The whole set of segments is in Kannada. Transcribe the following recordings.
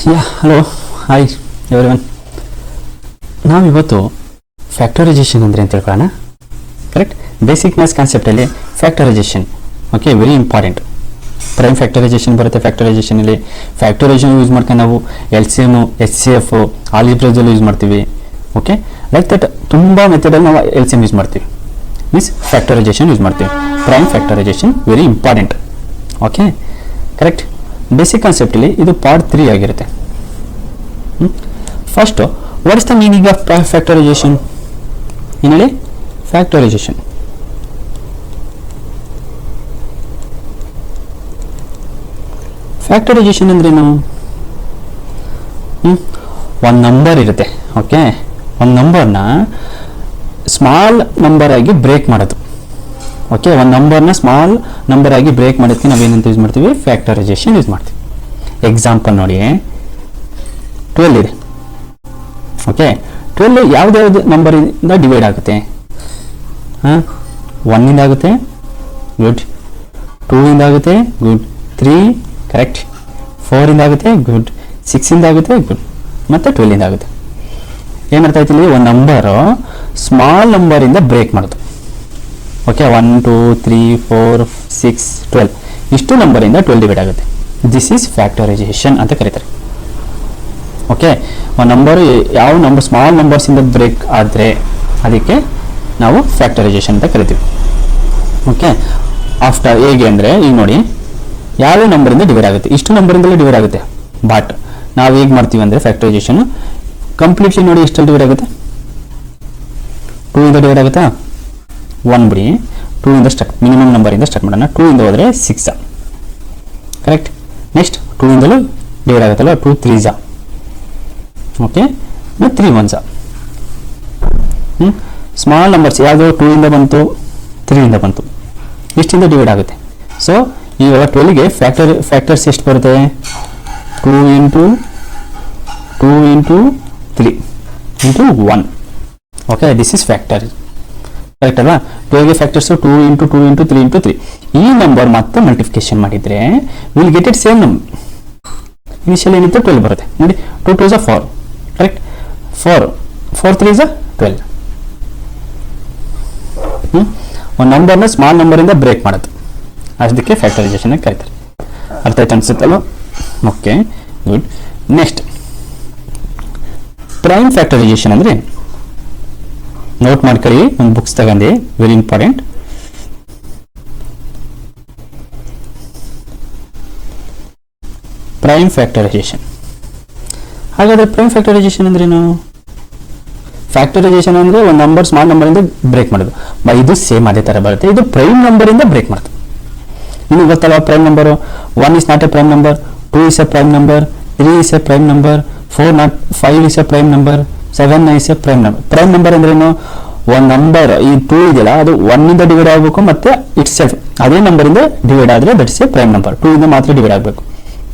Hello hi everyone. ನಾವಿವತ್ತು ಫ್ಯಾಕ್ಟರೈಸೇಷನ್ ಅಂದರೆ ಅಂತ ತಿಳ್ಕೊಳ್ಳೋಣ. ಕರೆಕ್ಟ್, ಬೇಸಿಕ್ ಮ್ಯಾಥ್ಸ್ ಕಾನ್ಸೆಪ್ಟಲ್ಲಿ factorisation okay very important. Prime factorisation ಬರುತ್ತೆ. ಫ್ಯಾಕ್ಟರೈಸೇಷನಲ್ಲಿ ಫ್ಯಾಕ್ಟರೈಸೇಷನ್ ಯೂಸ್ ಮಾಡ್ಕೊಂಡು ನಾವು LCM, HCF, ಆಲ್ಜಿಬ್ರಾದಲ್ಲೂ ಯೂಸ್ ಮಾಡ್ತೀವಿ. ಓಕೆ, ಲೈಕ್ ದಟ್ ತುಂಬ ಮೆಥಡಲ್ಲಿ ನಾವು LCM ಯೂಸ್ ಮಾಡ್ತೀವಿ, ಮೀನ್ಸ್ ಫ್ಯಾಕ್ಟರೈಸೇಷನ್ ಯೂಸ್ ಮಾಡ್ತೀವಿ. Prime factorisation very important. Okay correct. Basic ಕಾನ್ಸೆಪ್ಟಲ್ಲಿ ಇದು ಪಾರ್ಟ್ 3 ಆಗಿರುತ್ತೆ. First, what is the meaning of factorisation? ಏನು ಹೇಳಿ? ಫ್ಯಾಕ್ಟರೈಸೇಷನ್ ಫ್ಯಾಕ್ಟರೈಸೇಷನ್ ಅಂದ್ರೇನು? ಒಂದು ನಂಬರ್ ಇರುತ್ತೆ. ಓಕೆ, ಒಂದು ನಂಬರ್ನ ಸ್ಮಾಲ್ ನಂಬರ್ ಆಗಿ ಬ್ರೇಕ್ ಮಾಡೋದು. ಓಕೆ, ಒಂದು ನಂಬರ್ನ ಸ್ಮಾಲ್ ನಂಬರ್ ಆಗಿ ಬ್ರೇಕ್ ಮಾಡೋದಕ್ಕೆ ನಾವೇನಂತ ಯೂಸ್ ಮಾಡ್ತೀವಿ? ಫ್ಯಾಕ್ಟರೈಸೇಷನ್ ಯೂಸ್ ಮಾಡ್ತೀವಿ. ಎಕ್ಸಾಂಪಲ್ ನೋಡಿ, 12 ಇದೆ. ಓಕೆ, 12 ಯಾವ್ದು ನಂಬರಿಂದ ಡಿವೈಡ್ ಆಗುತ್ತೆ? 1 ಇಂದ ಆಗುತ್ತೆ, ಗುಡ್. 2 ಇಂದ ಆಗುತ್ತೆ, ಗುಡ್. 3 ಕರೆಕ್ಟ್. 4 ಇಂದ ಆಗುತ್ತೆ, ಗುಡ್. 6 ಇಂದ ಆಗುತ್ತೆ, ಗುಡ್. ಮತ್ತು 12 ಇಂದ ಆಗುತ್ತೆ. ಏನು ಮಾಡ್ತಾ ಇತ್ತು ಇಲ್ಲಿ? ಒಂದು ನಂಬರು ಸ್ಮಾಲ್ ನಂಬರಿಂದ ಬ್ರೇಕ್ ಮಾಡೋದು. ಓಕೆ, 1 2 3 4 6 12 ಇಷ್ಟು ನಂಬರಿಂದ 12 ಡಿವೈಡ್ ಆಗುತ್ತೆ. ದಿಸ್ ಈಸ್ ಫ್ಯಾಕ್ಟರೈಸೇಷನ್ ಅಂತ ಕರೀತಾರೆ. ಓಕೆ, ಒಂದು ನಂಬರು ಯಾವ ನಂಬರ್ ಸ್ಮಾಲ್ ನಂಬರ್ಸಿಂದ ಬ್ರೇಕ್ ಆದರೆ ಅದಕ್ಕೆ ನಾವು ಫ್ಯಾಕ್ಟರೈಸೇಷನ್ ಅಂತ ಕರಿತೀವಿ. ಓಕೆ, ಆಫ್ಟರ್ ಹೇಗೆ ಅಂದರೆ ಈಗ ನೋಡಿ, ಯಾವ ನಂಬರಿಂದ ಡಿವೈಡ್ ಆಗುತ್ತೆ? ಇಷ್ಟು ನಂಬರಿಂದಲೇ ಡಿವೈಡ್ ಆಗುತ್ತೆ. ಬಟ್ ನಾವು ಹೇಗೆ ಮಾಡ್ತೀವಿ ಅಂದರೆ ಫ್ಯಾಕ್ಟರೈಸೇಷನ್ ಕಂಪ್ಲೀಟ್ಲಿ ನೋಡಿ ಎಷ್ಟಲ್ಲಿ ಡಿವೈಡ್ ಆಗುತ್ತೆ? 2 ಇಂದ ಡಿವೈಡ್ ಆಗುತ್ತಾ? 1 ಬಿಡಿ, 2 ಇಂದ ಸ್ಟಾರ್ಟ್, ಮಿನಿಮಮ್ ನಂಬರಿಂದ ಸ್ಟಾರ್ಟ್ ಮಾಡೋಣ. 2 ಇಂದ ಹೋದರೆ 6 ಕರೆಕ್ಟ್. ನೆಕ್ಸ್ಟ್ 2 ಇಂದಲೂ ಡಿವೈಡ್ ಆಗುತ್ತಲ್ಲ, 2 3s. Okay, 3 1s. Small numbers ಯಾವುದು? 2 ಇಂದ ಬಂತು, 3 ಇಂದ ಬಂತು, ಇಷ್ಟಿಂದ ಡಿವೈಡ್ ಆಗುತ್ತೆ. ಸೊ ಇವಾಗ 12ಗೆ ಫ್ಯಾಕ್ಟರ್ಸ್ ಎಷ್ಟು ಬರುತ್ತೆ? 2 into 3 into 1. Okay, this is factor. Correct ಅಲ್ವಾ? 12ಗೆ ಫ್ಯಾಕ್ಟರ್ಸು 2 ಇಂಟು 2 ಇಂಟು 3 ಇಂಟು 3. ಈ ನಂಬರ್ ಮತ್ತೆ ಮಲ್ಟಿಫಿಕೇಶನ್ ಮಾಡಿದರೆ will get it same number. Initial ಏನಿತ್ತು 12 ಬರುತ್ತೆ ನೋಡಿ. 2 2s 4 ಕರೆಕ್ಟ್. 4 3s 12. ಒಂದು ನಂಬರ್ನ ಸ್ಮಾಲ್ ನಂಬರಿಂದ ಬ್ರೇಕ್ ಮಾಡೋದು, ಅದಕ್ಕೆ ಫ್ಯಾಕ್ಟರೈಸೇಷನ್ ಕರೀತಾರೆ. ಅರ್ಥ ಆಯ್ತು ಅನ್ಸುತ್ತಲ್ವ? Okay good. Next, prime factorisation ಅಂದರೆ, ನೋಟ್ ಮಾಡ್ಕೊಳ್ಳಿ, ಒಂದು ಬುಕ್ಸ್ ತಗೊಂಡೆ, ವೆರಿ ಇಂಪಾರ್ಟೆಂಟ್. Prime factorisation. ಹಾಗಾದ್ರೆ ಪ್ರೈಮ್ ಫ್ಯಾಕ್ಟರೈಸೇಷನ್ ಅಂದ್ರೇನು? ಫ್ಯಾಕ್ಟರೈಸೇಷನ್ ಅಂದರೆ ಒಂದು ನಂಬರ್ ಸ್ಮಾಲ್ ನಂಬರಿಂದ ಬ್ರೇಕ್ ಮಾಡೋದು. ಇದು ಸೇಮ್ ಅದೇ ಥರ ಬರುತ್ತೆ. ಇದು ಪ್ರೈಮ್ ನಂಬರಿಂದ ಬ್ರೇಕ್ ಮಾಡೋದು. ನಿಮಗೆ ಗೊತ್ತಲ್ಲ, prime number 1 is not a prime number, 2 is a prime number, 3 is a prime number, 5 is a prime number, 7 is a prime number. Prime number ಅಂದ್ರೇನು? ಒಂದು ನಂಬರ್ ಈ 2 ಇದೆಯಲ್ಲ, ಅದು 1 ಇಂದ ಡಿವೈಡ್ ಆಗಬೇಕು, ಮತ್ತೆ ಇಟ್ ಸೆಲ್ಫ್ ಅದೇ ನಂಬರಿಂದ ಡಿವೈಡ್ ಆದರೆ that is A prime number. 2 ಇಂದ ಮಾತ್ರ ಡಿವೈಡ್ ಆಗಬೇಕು,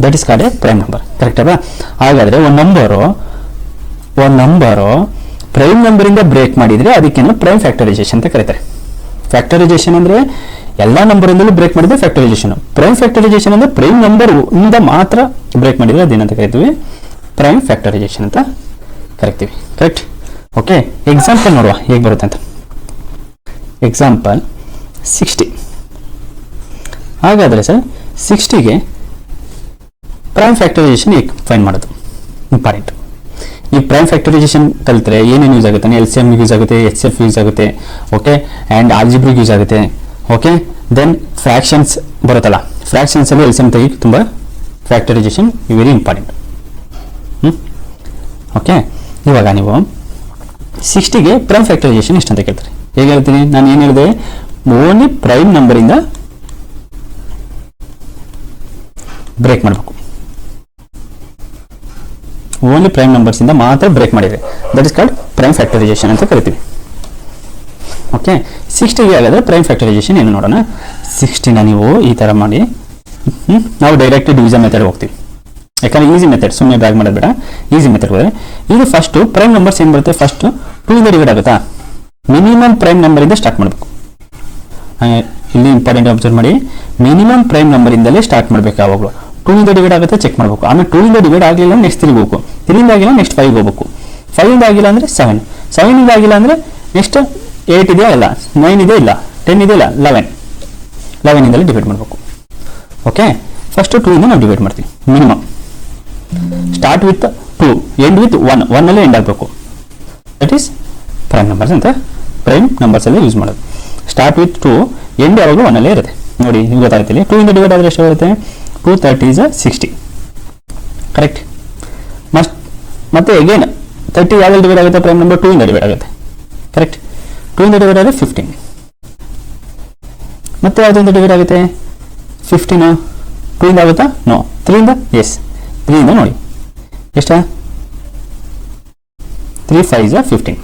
that is called A prime number. Correct ಅಲ್ವಾ? ಹಾಗಾದರೆ ಒಂದು ನಂಬರು ಪ್ರೈಮ್ ನಂಬರಿಂದ ಬ್ರೇಕ್ ಮಾಡಿದರೆ ಅದಕ್ಕೇನು ಪ್ರೈಮ್ ಫ್ಯಾಕ್ಟರೈಸೇಷನ್ ಅಂತ ಕರೀತಾರೆ. ಫ್ಯಾಕ್ಟರೈಸೇಷನ್ ಅಂದರೆ ಎಲ್ಲ ನಂಬರಿಂದಲೂ ಬ್ರೇಕ್ ಮಾಡಿದ್ರೆ ಫ್ಯಾಕ್ಟರೈಸೇಷನ್. ಪ್ರೈಮ್ ಫ್ಯಾಕ್ಟರೈಸೇಷನ್ ಅಂದರೆ ಪ್ರೈಮ್ ನಂಬರ್ ಇಂದ ಮಾತ್ರ ಬ್ರೇಕ್ ಮಾಡಿದರೆ ಅದೇನಂತ ಕರಿತೀವಿ? ಪ್ರೈಮ್ ಫ್ಯಾಕ್ಟರೈಸೇಷನ್ ಅಂತ ಕರಿತೀವಿ. ಕರೆಕ್ಟ್. ಓಕೆ, ಎಕ್ಸಾಂಪಲ್ ನೋಡುವ ಹೇಗೆ ಬರುತ್ತೆ ಅಂತ. ಎಕ್ಸಾಂಪಲ್ 60. ಹಾಗಾದರೆ ಸರ್ 60ಗೆ ಪ್ರೈಮ್ ಫ್ಯಾಕ್ಟರೈಸೇಷನ್ ಹೇಗೆ ಫೈಂಡ್ ಮಾಡೋದು? ಇಂಪಾರ್ಟೆಂಟ್. ಈ ಪ್ರೈಮ್ ಫ್ಯಾಕ್ಟರೈಸೇಷನ್ ಕಲಿತ್ರೆ ಏನೇನು ಯೂಸ್ ಆಗುತ್ತೆ? LCM ಯೂಸ್ ಆಗುತ್ತೆ, HCF ಯೂಸ್ ಆಗುತ್ತೆ. ಓಕೆ, ಆ್ಯಂಡ್ ಆಲ್ಜಿಬ್ರಿಕ್ ಯೂಸ್ ಆಗುತ್ತೆ. ಓಕೆ, ದೆನ್ ಫ್ರ್ಯಾಕ್ಷನ್ಸ್ ಬರುತ್ತಲ್ಲ, ಫ್ರ್ಯಾಕ್ಷನ್ಸಲ್ಲಿ LCM ತೆಗಿ ತುಂಬ ಫ್ಯಾಕ್ಟರೈಸೇಷನ್ ವೆರಿ ಇಂಪಾರ್ಟೆಂಟ್. ಓಕೆ, ಇವಾಗ ನೀವು 60ಗೆ ಪ್ರೈಮ್ ಫ್ಯಾಕ್ಟರೈಸೇಷನ್ ಎಷ್ಟು ಅಂತ ಕೇಳ್ತಾರೆ. ಹೇಗೆ ಹೇಳ್ತೀನಿ? ನಾನು ಏನು ಹೇಳಿದೆ? ಓನ್ಲಿ ಪ್ರೈಮ್ ನಂಬರಿಂದ ಬ್ರೇಕ್ ಮಾಡಬೇಕು. ಓನ್ಲಿ ಪ್ರೈಮ್ ನಂಬರ್ಸಿಂದ ಮಾತ್ರ ಬ್ರೇಕ್ ಮಾಡಿದರೆ that is called prime factorisation ಅಂತ ಕರಿತೀವಿ. ಓಕೆ, 60ಗೆ ಹಾಗಾದರೆ ಪ್ರೈಮ್ ಫ್ಯಾಕ್ಟರೈಸೇಷನ್ ಏನು ನೋಡೋಣ. 60ನ ನೀವು ಈ ಥರ ಮಾಡಿ, ನಾವು ಡೈರೆಕ್ಟ್ ಡಿವಿಷನ್ ಮೆಥಡ್ ಹೋಗ್ತೀವಿ. ಯಾಕಂದರೆ ಈಸಿ ಮೆಥಡ್, ಸುಮ್ಮನೆ ಬ್ಯಾಗ್ ಮಾಡೋದು ಬೇಡ, ಈಸಿ ಮೆಥಡ್ ಹೋದರೆ ಇದು ಫಸ್ಟು ಪ್ರೈಮ್ ನಂಬರ್ಸ್ ಏನು ಬರುತ್ತೆ? ಫಸ್ಟು 2 ಇಂದ ಡಿವೈಡ್ ಆಗುತ್ತಾ? ಮಿನಿಮಮ್ ಪ್ರೈಮ್ ನಂಬರಿಂದ ಸ್ಟಾರ್ಟ್ ಮಾಡಬೇಕು. ಇಲ್ಲಿ ಇಂಪಾರ್ಟೆಂಟ್ ಅಬ್ಸರ್ವ್ ಮಾಡಿ, ಮಿನಿಮಮ್ ಪ್ರೈಮ್ ನಂಬರಿಂದಲೇ ಸ್ಟಾರ್ಟ್ ಮಾಡಬೇಕು ಯಾವಾಗಲೂ. 2 ಇಂದ ಡಿವೈಡ್ ಆಗುತ್ತೆ ಚೆಕ್ ಮಾಡಬೇಕು. ಆಮೇಲೆ 2 ಇಂದ ಡಿವೈಡ್ ಆಗಲಿಲ್ಲ ನೆಕ್ಸ್ಟ್ 3 ಹೋಗಬೇಕು, 3 ಇಂದ ಆಗಿಲ್ಲ ನೆಕ್ಸ್ಟ್ 5 ಹೋಗಬೇಕು, 5 ಇಂದ ಆಗಿಲ್ಲ ಅಂದರೆ 7, 7 ಇಂದ ಆಗಿಲ್ಲ ಅಂದರೆ ನೆಕ್ಸ್ಟ್ 8 ಇದೆಯಾ ಇಲ್ಲ, 9 ಇದೆ ಇಲ್ಲ, 10 ಇದೆ ಇಲ್ಲ, 11 ಇಂದಲೇ ಡಿವೈಡ್ ಮಾಡಬೇಕು. ಓಕೆ, ಫಸ್ಟ್ 2 ಇಂದ ನಾವು ಡಿವೈಡ್ ಮಾಡ್ತೀವಿ. Minimum start with 2 end with 1, 1 ಅಲ್ಲೇ ಎಂಡ್ ಆಗಬೇಕು. ದಟ್ ಈಸ್ ಪ್ರೈಮ್ ನಂಬರ್ಸ್ ಅಂತ ಪ್ರೈಮ್ ನಂಬರ್ಸ್ ಅಲ್ಲಿ ಯೂಸ್ ಮಾಡೋದು. ಸ್ಟಾರ್ಟ್ ವಿತ್ 2 ಎಂಡ್ ಯಾವಾಗಲೂ 1 ಅಲ್ಲೇ ಇರುತ್ತೆ. ನೋಡಿ ನಿಮ್ಗೆ ಗೊತ್ತಾಗ್ತಿಲ್ಲ, 2 ಇಂದ ಡಿವೈಡ್ ಆದರೆ ಎಷ್ಟು ಬರುತ್ತೆ, 2 30 is 60 ಕರೆಕ್ಟ್. ಮತ್ತೆ ಅಗೇನ್ 30 ಯಾವ್ದು ಡಿವೈಡ್ ಆಗುತ್ತೆ, ಪ್ರೈಮ್ ನಂಬರ್ 2 ಇಂದ ಡಿವೈಡ್ ಆಗುತ್ತೆ ಕರೆಕ್ಟ್. 2 ಇಂದ ಡಿವೈಡ್ ಆದರೆ 15. ಮತ್ತೆ ಯಾವುದರಿಂದ ಡಿವೈಡ್ ಆಗುತ್ತೆ, 15 2 ಇಂದ ಆಗುತ್ತಾ, ನೋ 3 ಇಂದ, ಎಸ್ 3 ಇಂದ. ನೋಡಿ ಎಷ್ಟ, 3 5 is 15.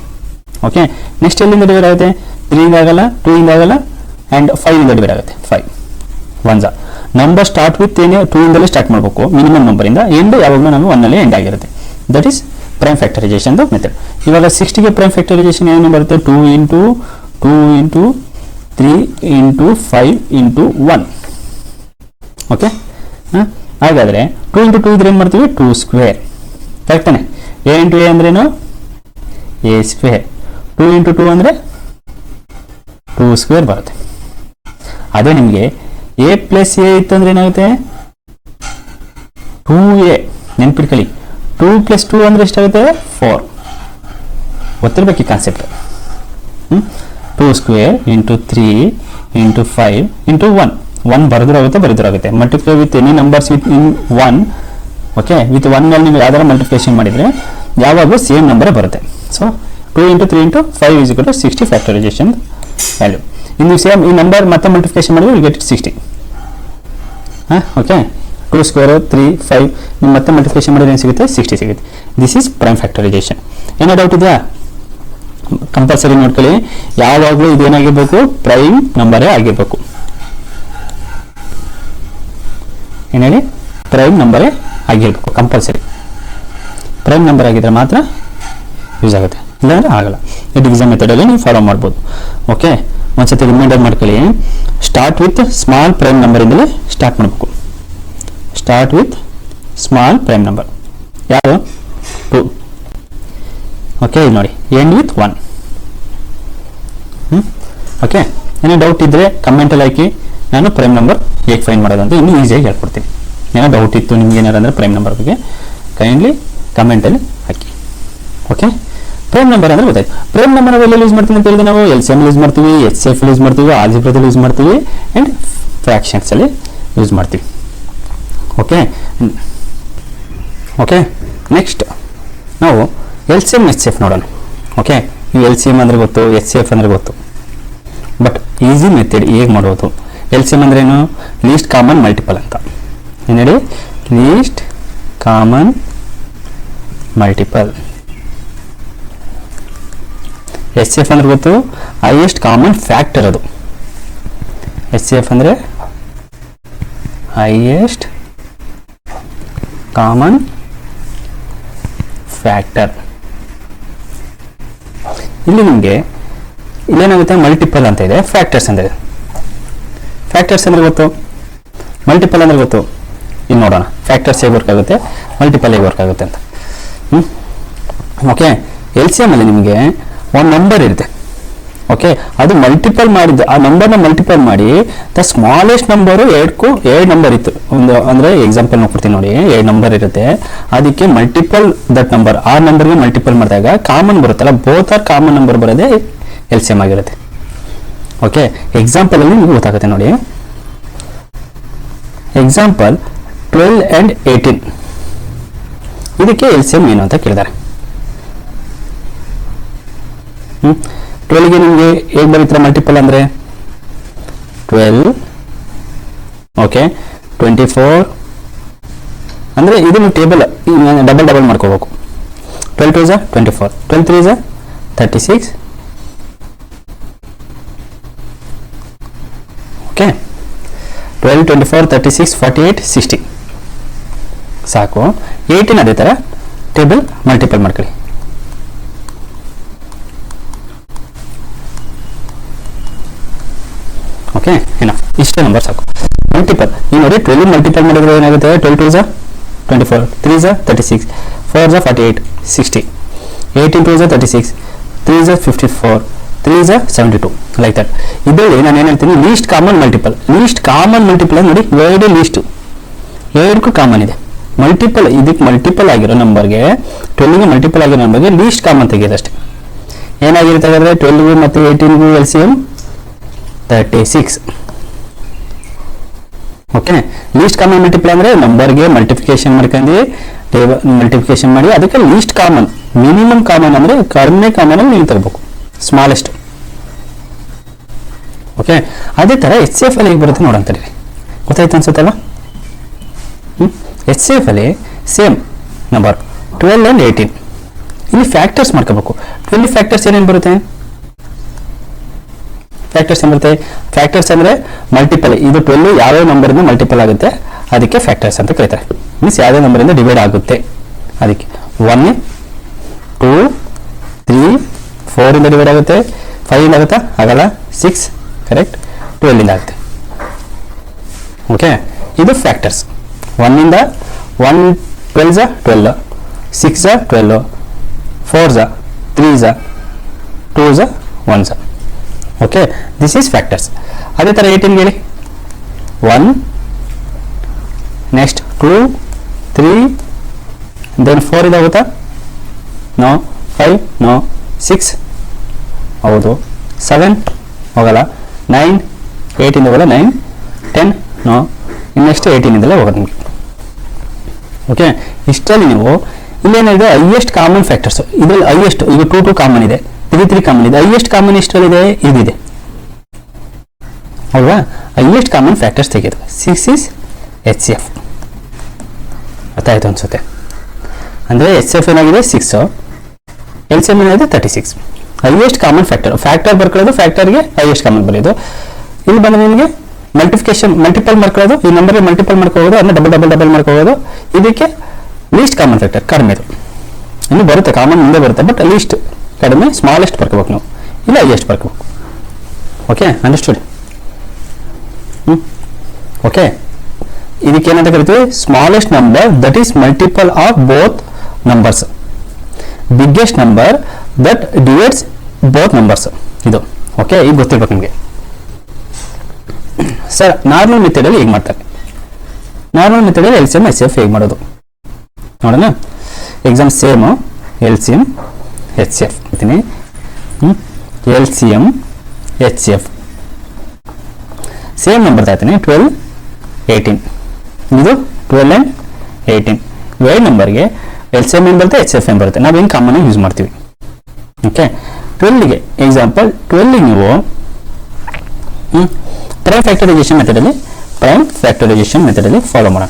ಓಕೆ, ನೆಕ್ಸ್ಟ್ ಎಲ್ಲಿಂದ ಡಿವೈಡ್ ಆಗುತ್ತೆ, 3 ಇಂದ ಆಗಲ್ಲ, 2 ಇಂದ ಆಗಲ್ಲ, ಆ್ಯಂಡ್ 5 ಇಂದ ಡಿವೈಡ್ ಆಗುತ್ತೆ. 5 1 ನಂಬರ್ ಸ್ಟಾರ್ಟ್ ವಿತ್ ಏನೇ 2 ಇಂದಲೇ ಸ್ಟಾರ್ಟ್ ಮಾಡಬೇಕು ಮಿನಿಮಮ್ ನಂಬರಿಂದ, ಎಂಡ್ ಯಾವಾಗಲೂ ನಮಗೆ 1 ಅಲ್ಲೇ ಎಂಡ್ ಆಗಿರುತ್ತೆ. That is prime factorisation method. ಇವಾಗ 60ಗೆ ಪ್ರೈಮ್ ಫ್ಯಾಕ್ಟರೈಸೇಷನ್ ಏನು ಬರುತ್ತೆ, 2 into 2 into 3 into 5 into 1. Okay, ಹಾಗಾದರೆ 2 ಇಂಟು 2 ಇದ್ರೆ ಏನು ಮಾಡ್ತೀವಿ, 2 ಸ್ಕ್ವೇರ್ ಕರೆಕ್ಟ್ ತಾನೆ. ಎ ಇಂಟು ಎ ಅಂದ್ರೇನು, ಎ ಸ್ಕ್ವೇರ್. 2 ಇಂಟು 2 ಅಂದರೆ 2 ಸ್ಕ್ವೇರ್ ಬರುತ್ತೆ. ಅದೇ ನಿಮಗೆ ಎ ಪ್ಲಸ್ ಎ ಇತ್ತಂದ್ರೆ ಏನಾಗುತ್ತೆ, 2a. ನೆನ್ಪಿಟ್ಕೊಳ್ಳಿ, 2 ಪ್ಲಸ್ 2 ಅಂದರೆ ಎಷ್ಟಾಗುತ್ತೆ, 4. ಗೊತ್ತಿರಬೇಕು ಈ concept. 2 square into 3 into 5 into 1 ಬರೆದಿರಾಗುತ್ತೆ. Multiply with any numbers with in 1. Okay, with 1 ನಲ್ಲಿ ನೀವು ಯಾವ್ದಾರ ಮಲ್ಟಿಪ್ಲಿಕೇಶನ್ ಮಾಡಿದರೆ ಯಾವಾಗಲೂ ಸೇಮ್ ನಂಬರ್ ಬರುತ್ತೆ. So 2 into 3 into 5 is equal to 60 factorisation value. ಇನ್ನು ಸೇಮ್ ಈ ನಂಬರ್ ಮತ್ತೆ ಮಲ್ಟಿಪ್ಲಿಕೇಶನ್ ಮಾಡಿದ್ರೆ will get it 60. Okay, 2 square 3 5 ನೀವು ಮತ್ತೆ ಮಲ್ಟಿಪ್ಲಿಕೇಶನ್ ಮಾಡಿದ್ರೆ ಏನು ಸಿಗುತ್ತೆ, 60 ಸಿಗುತ್ತೆ. This is prime factorisation. ಏನೋ ಡೌಟ್ ಇದೆಯಾ, ಕಂಪಲ್ಸರಿ ನೋಡ್ಕೊಳ್ಳಿ, ಯಾವಾಗಲೂ ಇದೇನಾಗಿರ್ಬೇಕು, ಪ್ರೈಮ್ ನಂಬರೇ ಆಗಿರ್ಬೇಕು. ಏನು ಹೇಳಿ, ಪ್ರೈಮ್ ನಂಬರೇ ಆಗಿರ್ಬೇಕು ಕಂಪಲ್ಸರಿ. ಪ್ರೈಮ್ ನಂಬರ್ ಆಗಿದ್ರೆ ಮಾತ್ರ ಯೂಸ್ ಆಗುತ್ತೆ, ಇಲ್ಲಾಂದ್ರೆ ಆಗಲ್ಲ. ಈ ಡಿವಿಷನ್ ಮೆಥಡಲ್ಲಿ ನೀವು ಫಾಲೋ ಮಾಡ್ಬೋದು. ಓಕೆ, ಒಂದ್ಸತಿ ರಿಮೈಂಡರ್ ಮಾಡ್ಕೊಳ್ಳಿ, ಸ್ಟಾರ್ಟ್ ವಿತ್ ಸ್ಮಾಲ್ ಪ್ರೈಮ್ ನಂಬರಿಂದಲೇ ಸ್ಟಾರ್ಟ್ ಮಾಡಬೇಕು. Start with small prime number ಯಾರು, 2. ಓಕೆ, ಇಲ್ಲಿ ನೋಡಿ ಎಂಡ್ ವಿತ್ 1. ಓಕೆ, ಏನೋ ಡೌಟ್ ಇದ್ದರೆ ಕಮೆಂಟಲ್ಲಿ ಹಾಕಿ, ನಾನು ಪ್ರೈಮ್ ನಂಬರ್ ಹೇಗೆ ಫೈಂಡ್ ಮಾಡೋದು ಅಂತ ಇನ್ನೂ ಈಸಿಯಾಗಿ ಹೇಳ್ಕೊಡ್ತೀನಿ. ಏನೋ ಡೌಟ್ ಇತ್ತು ನಿಮ್ಗೆ ಏನಾರು ಅಂದರೆ ಪ್ರೈಮ್ ನಂಬರ್ ಬಗ್ಗೆ ಕೈಂಡ್ಲಿ ಕಮೆಂಟಲ್ಲಿ ಹಾಕಿ. ಓಕೆ, ಪ್ರೈಮ್ ನಂಬರ್ ಅಂದರೆ ಗೊತ್ತಾಯ್ತು. ಪ್ರೈಮ್ ನಂಬರ್ ಎಲ್ಲ ಯೂಸ್ ಮಾಡ್ತೀವಿ ಅಂತ ಹೇಳಿದ್ರೆ ನಾವು LCM ಯೂಸ್ ಮಾಡ್ತೀವಿ, HCF ಯೂಸ್ ಮಾಡ್ತೀವಿ, ಆಲ್ಜಿಬ್ರಾದಲ್ಲಿ ಯೂಸ್ ಮಾಡ್ತೀವಿ, ಆ್ಯಂಡ್ ಫ್ರ್ಯಾಕ್ಷನ್ಸಲ್ಲಿ ಯೂಸ್ ಮಾಡ್ತೀವಿ. ಓಕೆ ಓಕೆ, ನೆಕ್ಸ್ಟ್ ನಾವು LCM HCF ನೋಡೋಣ. ಓಕೆ, ಈ LCM ಅಂದರೆ ಗೊತ್ತು, HCF ಅಂದರೆ ಗೊತ್ತು, ಬಟ್ ಈಸಿ ಮೆಥಡ್ ಹೇಗೆ ಮಾಡೋದು. LCM ಅಂದ್ರೆ ಏನು, ಲೀಸ್ಟ್ ಕಾಮನ್ ಮಲ್ಟಿಪಲ್ ಅಂತ. ಏನು ಹೇಳಿ, ಲೀಸ್ಟ್ ಕಾಮನ್ ಮಲ್ಟಿಪಲ್. HCF ಅಂದ್ರೆ ಗೊತ್ತು, ಹೈಯೆಸ್ಟ್ ಕಾಮನ್ ಫ್ಯಾಕ್ಟರ್. ಅದು HCF ಅಂದ್ರೆ ಹೈಯೆಸ್ಟ್ ಕಾಮನ್ ಫ್ಯಾಕ್ಟರ್. ಇಲ್ಲಿ ನಿಮಗೆ ಇಲ್ಲೇನಾಗುತ್ತೆ, ಮಲ್ಟಿಪಲ್ ಅಂತ ಇದೆ, ಫ್ಯಾಕ್ಟರ್ಸ್ ಅಂದರೆ. ಫ್ಯಾಕ್ಟರ್ಸ್ ಅಂದ್ರೆ ಗೊತ್ತು, ಮಲ್ಟಿಪಲ್ ಅಂದ್ರೆ ಗೊತ್ತು. ಇಲ್ಲಿ ನೋಡೋಣ ಫ್ಯಾಕ್ಟರ್ಸ್ ಹೇಗೆ ವರ್ಕ್ ಆಗುತ್ತೆ, ಮಲ್ಟಿಪಲ್ ಹೇಗೆ ವರ್ಕ್ ಆಗುತ್ತೆ ಅಂತ. ಓಕೆ, LCM ಅಲ್ಲಿ ನಿಮಗೆ ಒಂದು ನಂಬರ್ ಇರುತ್ತೆ. ಓಕೆ, ಅದು ಮಲ್ಟಿಪಲ್ ಮಾಡಿದ್ದು, ಆ ನಂಬರ್ನ ಮಲ್ಟಿಪಲ್ ಮಾಡಿ ದ ಸ್ಮಾಲೆಸ್ಟ್ ನಂಬರು 2 ನಂಬರ್ ಇತ್ತು. ಒಂದು ಅಂದರೆ ಎಕ್ಸಾಂಪಲ್ ನೋಡ್ಕೊಡ್ತೀನಿ ನೋಡಿ, 2 ನಂಬರ್ ಇರುತ್ತೆ, ಅದಕ್ಕೆ ಮಲ್ಟಿಪಲ್ ದಟ್ ನಂಬರ್, ಆ ನಂಬರ್ಗೆ ಮಲ್ಟಿಪಲ್ ಮಾಡಿದಾಗ ಕಾಮನ್ ಬರುತ್ತಲ್ಲ, ಬೋತ್ ಆರ್ ಕಾಮನ್ ನಂಬರ್ ಬರೋದೇ LCM ಆಗಿರುತ್ತೆ. ಓಕೆ, ಎಕ್ಸಾಂಪಲ್ ಅಲ್ಲಿ ನಿಮಗೆ ಗೊತ್ತಾಗುತ್ತೆ ನೋಡಿ. ಎಕ್ಸಾಂಪಲ್ 12 and 18, ಇದಕ್ಕೆ LCM ಏನು ಅಂತ ಕೇಳಿದ್ದಾರೆ. 12ಗೆ ನಿಮಗೆ ಹೇಗೆ ಬರೀತಾರೆ ಮಲ್ಟಿಪಲ್ ಅಂದರೆ 12. ಓಕೆ, 24 ಅಂದರೆ ಇದನ್ನು ಟೇಬಲ್ ಡಬಲ್ ಮಾಡ್ಕೋಬೇಕು. 12 2 is 24, 12 3 is 36. ಓಕೆ, 12 24 36 48 60 ಸಾಕು. 18 ಅದೇ ಥರ ಟೇಬಲ್ ಮಲ್ಟಿಪಲ್ ಮಾಡ್ಕೊಳ್ಳಿ. ಓಕೆ, ಏನೋ ಇಷ್ಟೇ ನಂಬರ್ ಸಾಕು. ಮಲ್ಟಿಪಲ್ ಈಗ ನೋಡಿ 12 ಮಲ್ಟಿಪಲ್ ಮಾಡಿದ್ರೆ ಏನಾಗುತ್ತೆ 12 2 24 3 36 4 48 60 18 2 36 3 54 3 72 ಲೈಕ್ ದಟ್. ಇದರಲ್ಲಿ ನಾನು ಏನು ಹೇಳ್ತೀನಿ ಲೀಸ್ಟ್ ಕಾಮನ್ ಮಲ್ಟಿಪಲ್ ನೋಡಿ ಎರಡು ಲೀಸ್ಟ್ ಎರಡಕ್ಕೂ ಕಾಮನ್ ಇದೆ. ಮಲ್ಟಿಪಲ್ ಇದಕ್ಕೆ ಮಲ್ಟಿಪಲ್ ಆಗಿರೋ ನಂಬರ್ಗೆ 12ಗೆ ಮಲ್ಟಿಪಲ್ ಆಗಿರೋ ನಂಬರ್ಗೆ ಲೀಸ್ಟ್ ಕಾಮನ್ ತೆಗೆಯೋದು ಅಷ್ಟೇ. ಏನಾಗಿರುತ್ತೆ ಹಾಗಾದ್ರೆ 12 ಮತ್ತು 18ಗೂ LCM 36. Okay, list common multiple ಅಂದ್ರೆ ನಂಬರ್ಗೆ ಮಲ್ಟಿಫಿಕೇಶನ್ ಮಾಡ್ಕೊಂಡು ಮಲ್ಟಿಫಿಕೇಶನ್ ಮಾಡಿ ಅದಕ್ಕೆ ಲೀಸ್ಟ್ ಕಾಮನ್. ಮಿನಿಮಮ್ ಕಾಮನ್ ಅಂದ್ರೆ ಕಡಿಮೆ ಕಾಮನ್ ಅಲ್ಲಿ ನೀವು ತಗೋಬೇಕು, ಸ್ಮಾಲೆಸ್ಟ್. ಓಕೆ, ಅದೇ ತರ HCF ಅಲ್ಲಿ ಹೇಗೆ ಬರುತ್ತೆ ನೋಡಂತೀರಿ, ಗೊತ್ತಾಯ್ತು ಅನ್ಸುತ್ತಲ್ಲ. HCF ಅಲ್ಲಿ ಸೇಮ್ ನಂಬರ್ 12 and 18 ಇಲ್ಲಿ ಫ್ಯಾಕ್ಟರ್ಸ್ ಮಾಡ್ಕೋಬೇಕು. 12 ಫ್ಯಾಕ್ಟರ್ಸ್ ಏನೇನು ಬರುತ್ತೆ? ಫ್ಯಾಕ್ಟರ್ಸ್ ಏನು ಬರುತ್ತೆ? ಫ್ಯಾಕ್ಟರ್ಸ್ ಅಂದ್ರೆ ಮಲ್ಟಿಪಲ್. ಇದು 12 ಯಾವ್ಯಾವ ನಂಬರಿಂದ ಮಲ್ಟಿಪಲ್ ಆಗುತ್ತೆ ಅದಕ್ಕೆ ಫ್ಯಾಕ್ಟರ್ಸ್ ಅಂತ ಕರೀತಾರೆ. ಮೀನ್ಸ್ ಯಾವುದೇ ನಂಬರಿಂದ ಡಿವೈಡ್ ಆಗುತ್ತೆ ಅದಕ್ಕೆ. 1 2 3 4 ಇಂದ ಡಿವೈಡ್ ಆಗುತ್ತೆ, 5 ಇಂದ ಆಗುತ್ತಾ ಆಗಲ್ಲ, 6 ಕರೆಕ್ಟ್, 12 ಇಂದ ಆಗುತ್ತೆ. ಓಕೆ, ಇದು ಫ್ಯಾಕ್ಟರ್ಸ್. 1 ಇಂದ 1 12 12, 6 12, 4 3 2 1. Okay, this is factors. ಅದೇ ಥರ 18 ಹೇಳಿ. 1 ನೆಕ್ಸ್ಟ್ 2 3 ದೆನ್ 4 ಇದಾಗುತ್ತಾ? ನೋ. 5 ನೋ. 6 ಹೌದು. 7 ಹೋಗಲ್ಲ. 9 8 ಇಂದ ಹೋಗಲ್ಲ. 9 10 ನೋ. ನೆಕ್ಸ್ಟ್ 18 ಇಂದಲೇ ಹೋಗೋದು ನಿಮಗೆ. ಓಕೆ, ಇಷ್ಟರಲ್ಲಿ ನೀವು ಇಲ್ಲೇನಿದೆ ಹೈಯೆಸ್ಟ್ ಕಾಮನ್ ಫ್ಯಾಕ್ಟರ್ಸ್. ಇದರಲ್ಲಿ ಹೈಯೆಸ್ಟ್ ಈಗ 2 2 ಕಾಮನ್ ಇದೆ, 3 3 ಕಾಮನ್ ಇದೆ. ಹೈಯೆಸ್ಟ್ ಕಾಮನ್ ಇಷ್ಟರಲ್ಲಿದೆ, ಇದಿದೆ ಅಲ್ವಾ? ಹೈಯೆಸ್ಟ್ ಕಾಮನ್ ಫ್ಯಾಕ್ಟರ್ಸ್ ತೆಗೆದು 6 is HCF. ಗೊತ್ತಾಯ್ತು ಅನ್ಸುತ್ತೆ. ಅಂದರೆ HCF ಏನಾಗಿದೆ 6, LCM ಏನಾಗಿದೆ 36. ಹೈಯೆಸ್ಟ್ ಕಾಮನ್ ಫ್ಯಾಕ್ಟರ್ ಬರ್ಕೊಳ್ಳೋದು, ಫ್ಯಾಕ್ಟರ್ಗೆ ಹೈಯೆಸ್ಟ್ ಕಾಮನ್ ಬರೆಯೋದು. ಇಲ್ಲಿ ಬಂದರೆ ನಿಮಗೆ ಮಲ್ಟಿಪಲ್ ಮಾಡ್ಕೊಳ್ಳೋದು, ಈ ನಂಬರ್ಗೆ ಮಲ್ಟಿಪಲ್ ಮಾಡ್ಕೋಬೋದು, ಅದನ್ನ ಡಬಲ್ ಮಾಡ್ಕೋಬೋದು. ಇದಕ್ಕೆ ಲೀಸ್ಟ್ ಕಾಮನ್ ಫ್ಯಾಕ್ಟರ್ ಕಡಿಮೆದು ಇನ್ನು ಬರುತ್ತೆ, ಕಾಮನ್ ಮುಂದೆ ಬರುತ್ತೆ, ಬಟ್ ಲೀಸ್ಟ್ ಕಡಿಮೆ, ಸ್ಮಾಲೆಸ್ಟ್ ಬರ್ಕೋಬೇಕು ನಾವು, ಇಲ್ಲ ಹೈಯೆಸ್ಟ್ ಬರ್ಕೋಬೇಕು. Okay, understood? ಓಕೆ, ಇದಕ್ಕೆ ಏನಂತ ಕರಿತೀವಿ? Smallest number that is multiple of both numbers, biggest number that divides both numbers. ಇದು ಓಕೆ, ಈಗ ಗೊತ್ತಿರ್ಬೇಕು ನಿಮಗೆ. ಸರ್, ನಾರ್ಮಲ್ ಮೆಥಡಲ್ಲಿ ಹೇಗೆ ಮಾಡ್ತಾರೆ? ನಾರ್ಮಲ್ ಮೆಥಡಲ್ಲಿ LCM HCF ಹೇಗೆ ಮಾಡೋದು ನೋಡೋಣ. ಎಕ್ಸಾಮ್ ಸೇಮು LCM HCF ಅಂತೀನಿ. LCM HCF ಸೇಮ್ ನಂಬರ್ ತರ್ತೀನಿ, 12 18. ಇದು 12 and 18 ಎರಡು ನಂಬರ್ಗೆ LCM ಏನು ಬರುತ್ತೆ, HCF ಏನು ಬರುತ್ತೆ, ನಾವು ಏನು ಕಾಮನ್ ಯೂಸ್ ಮಾಡ್ತೀವಿ. ಓಕೆ, 12ಗೆ ಎಕ್ಸಾಂಪಲ್ 12ಗೆ ನೀವು ಪ್ರೈಮ್ ಫ್ಯಾಕ್ಟರೈಸೇಷನ್ ಮೆಥಡಲ್ಲಿ ಫಾಲೋ ಮಾಡೋಣ.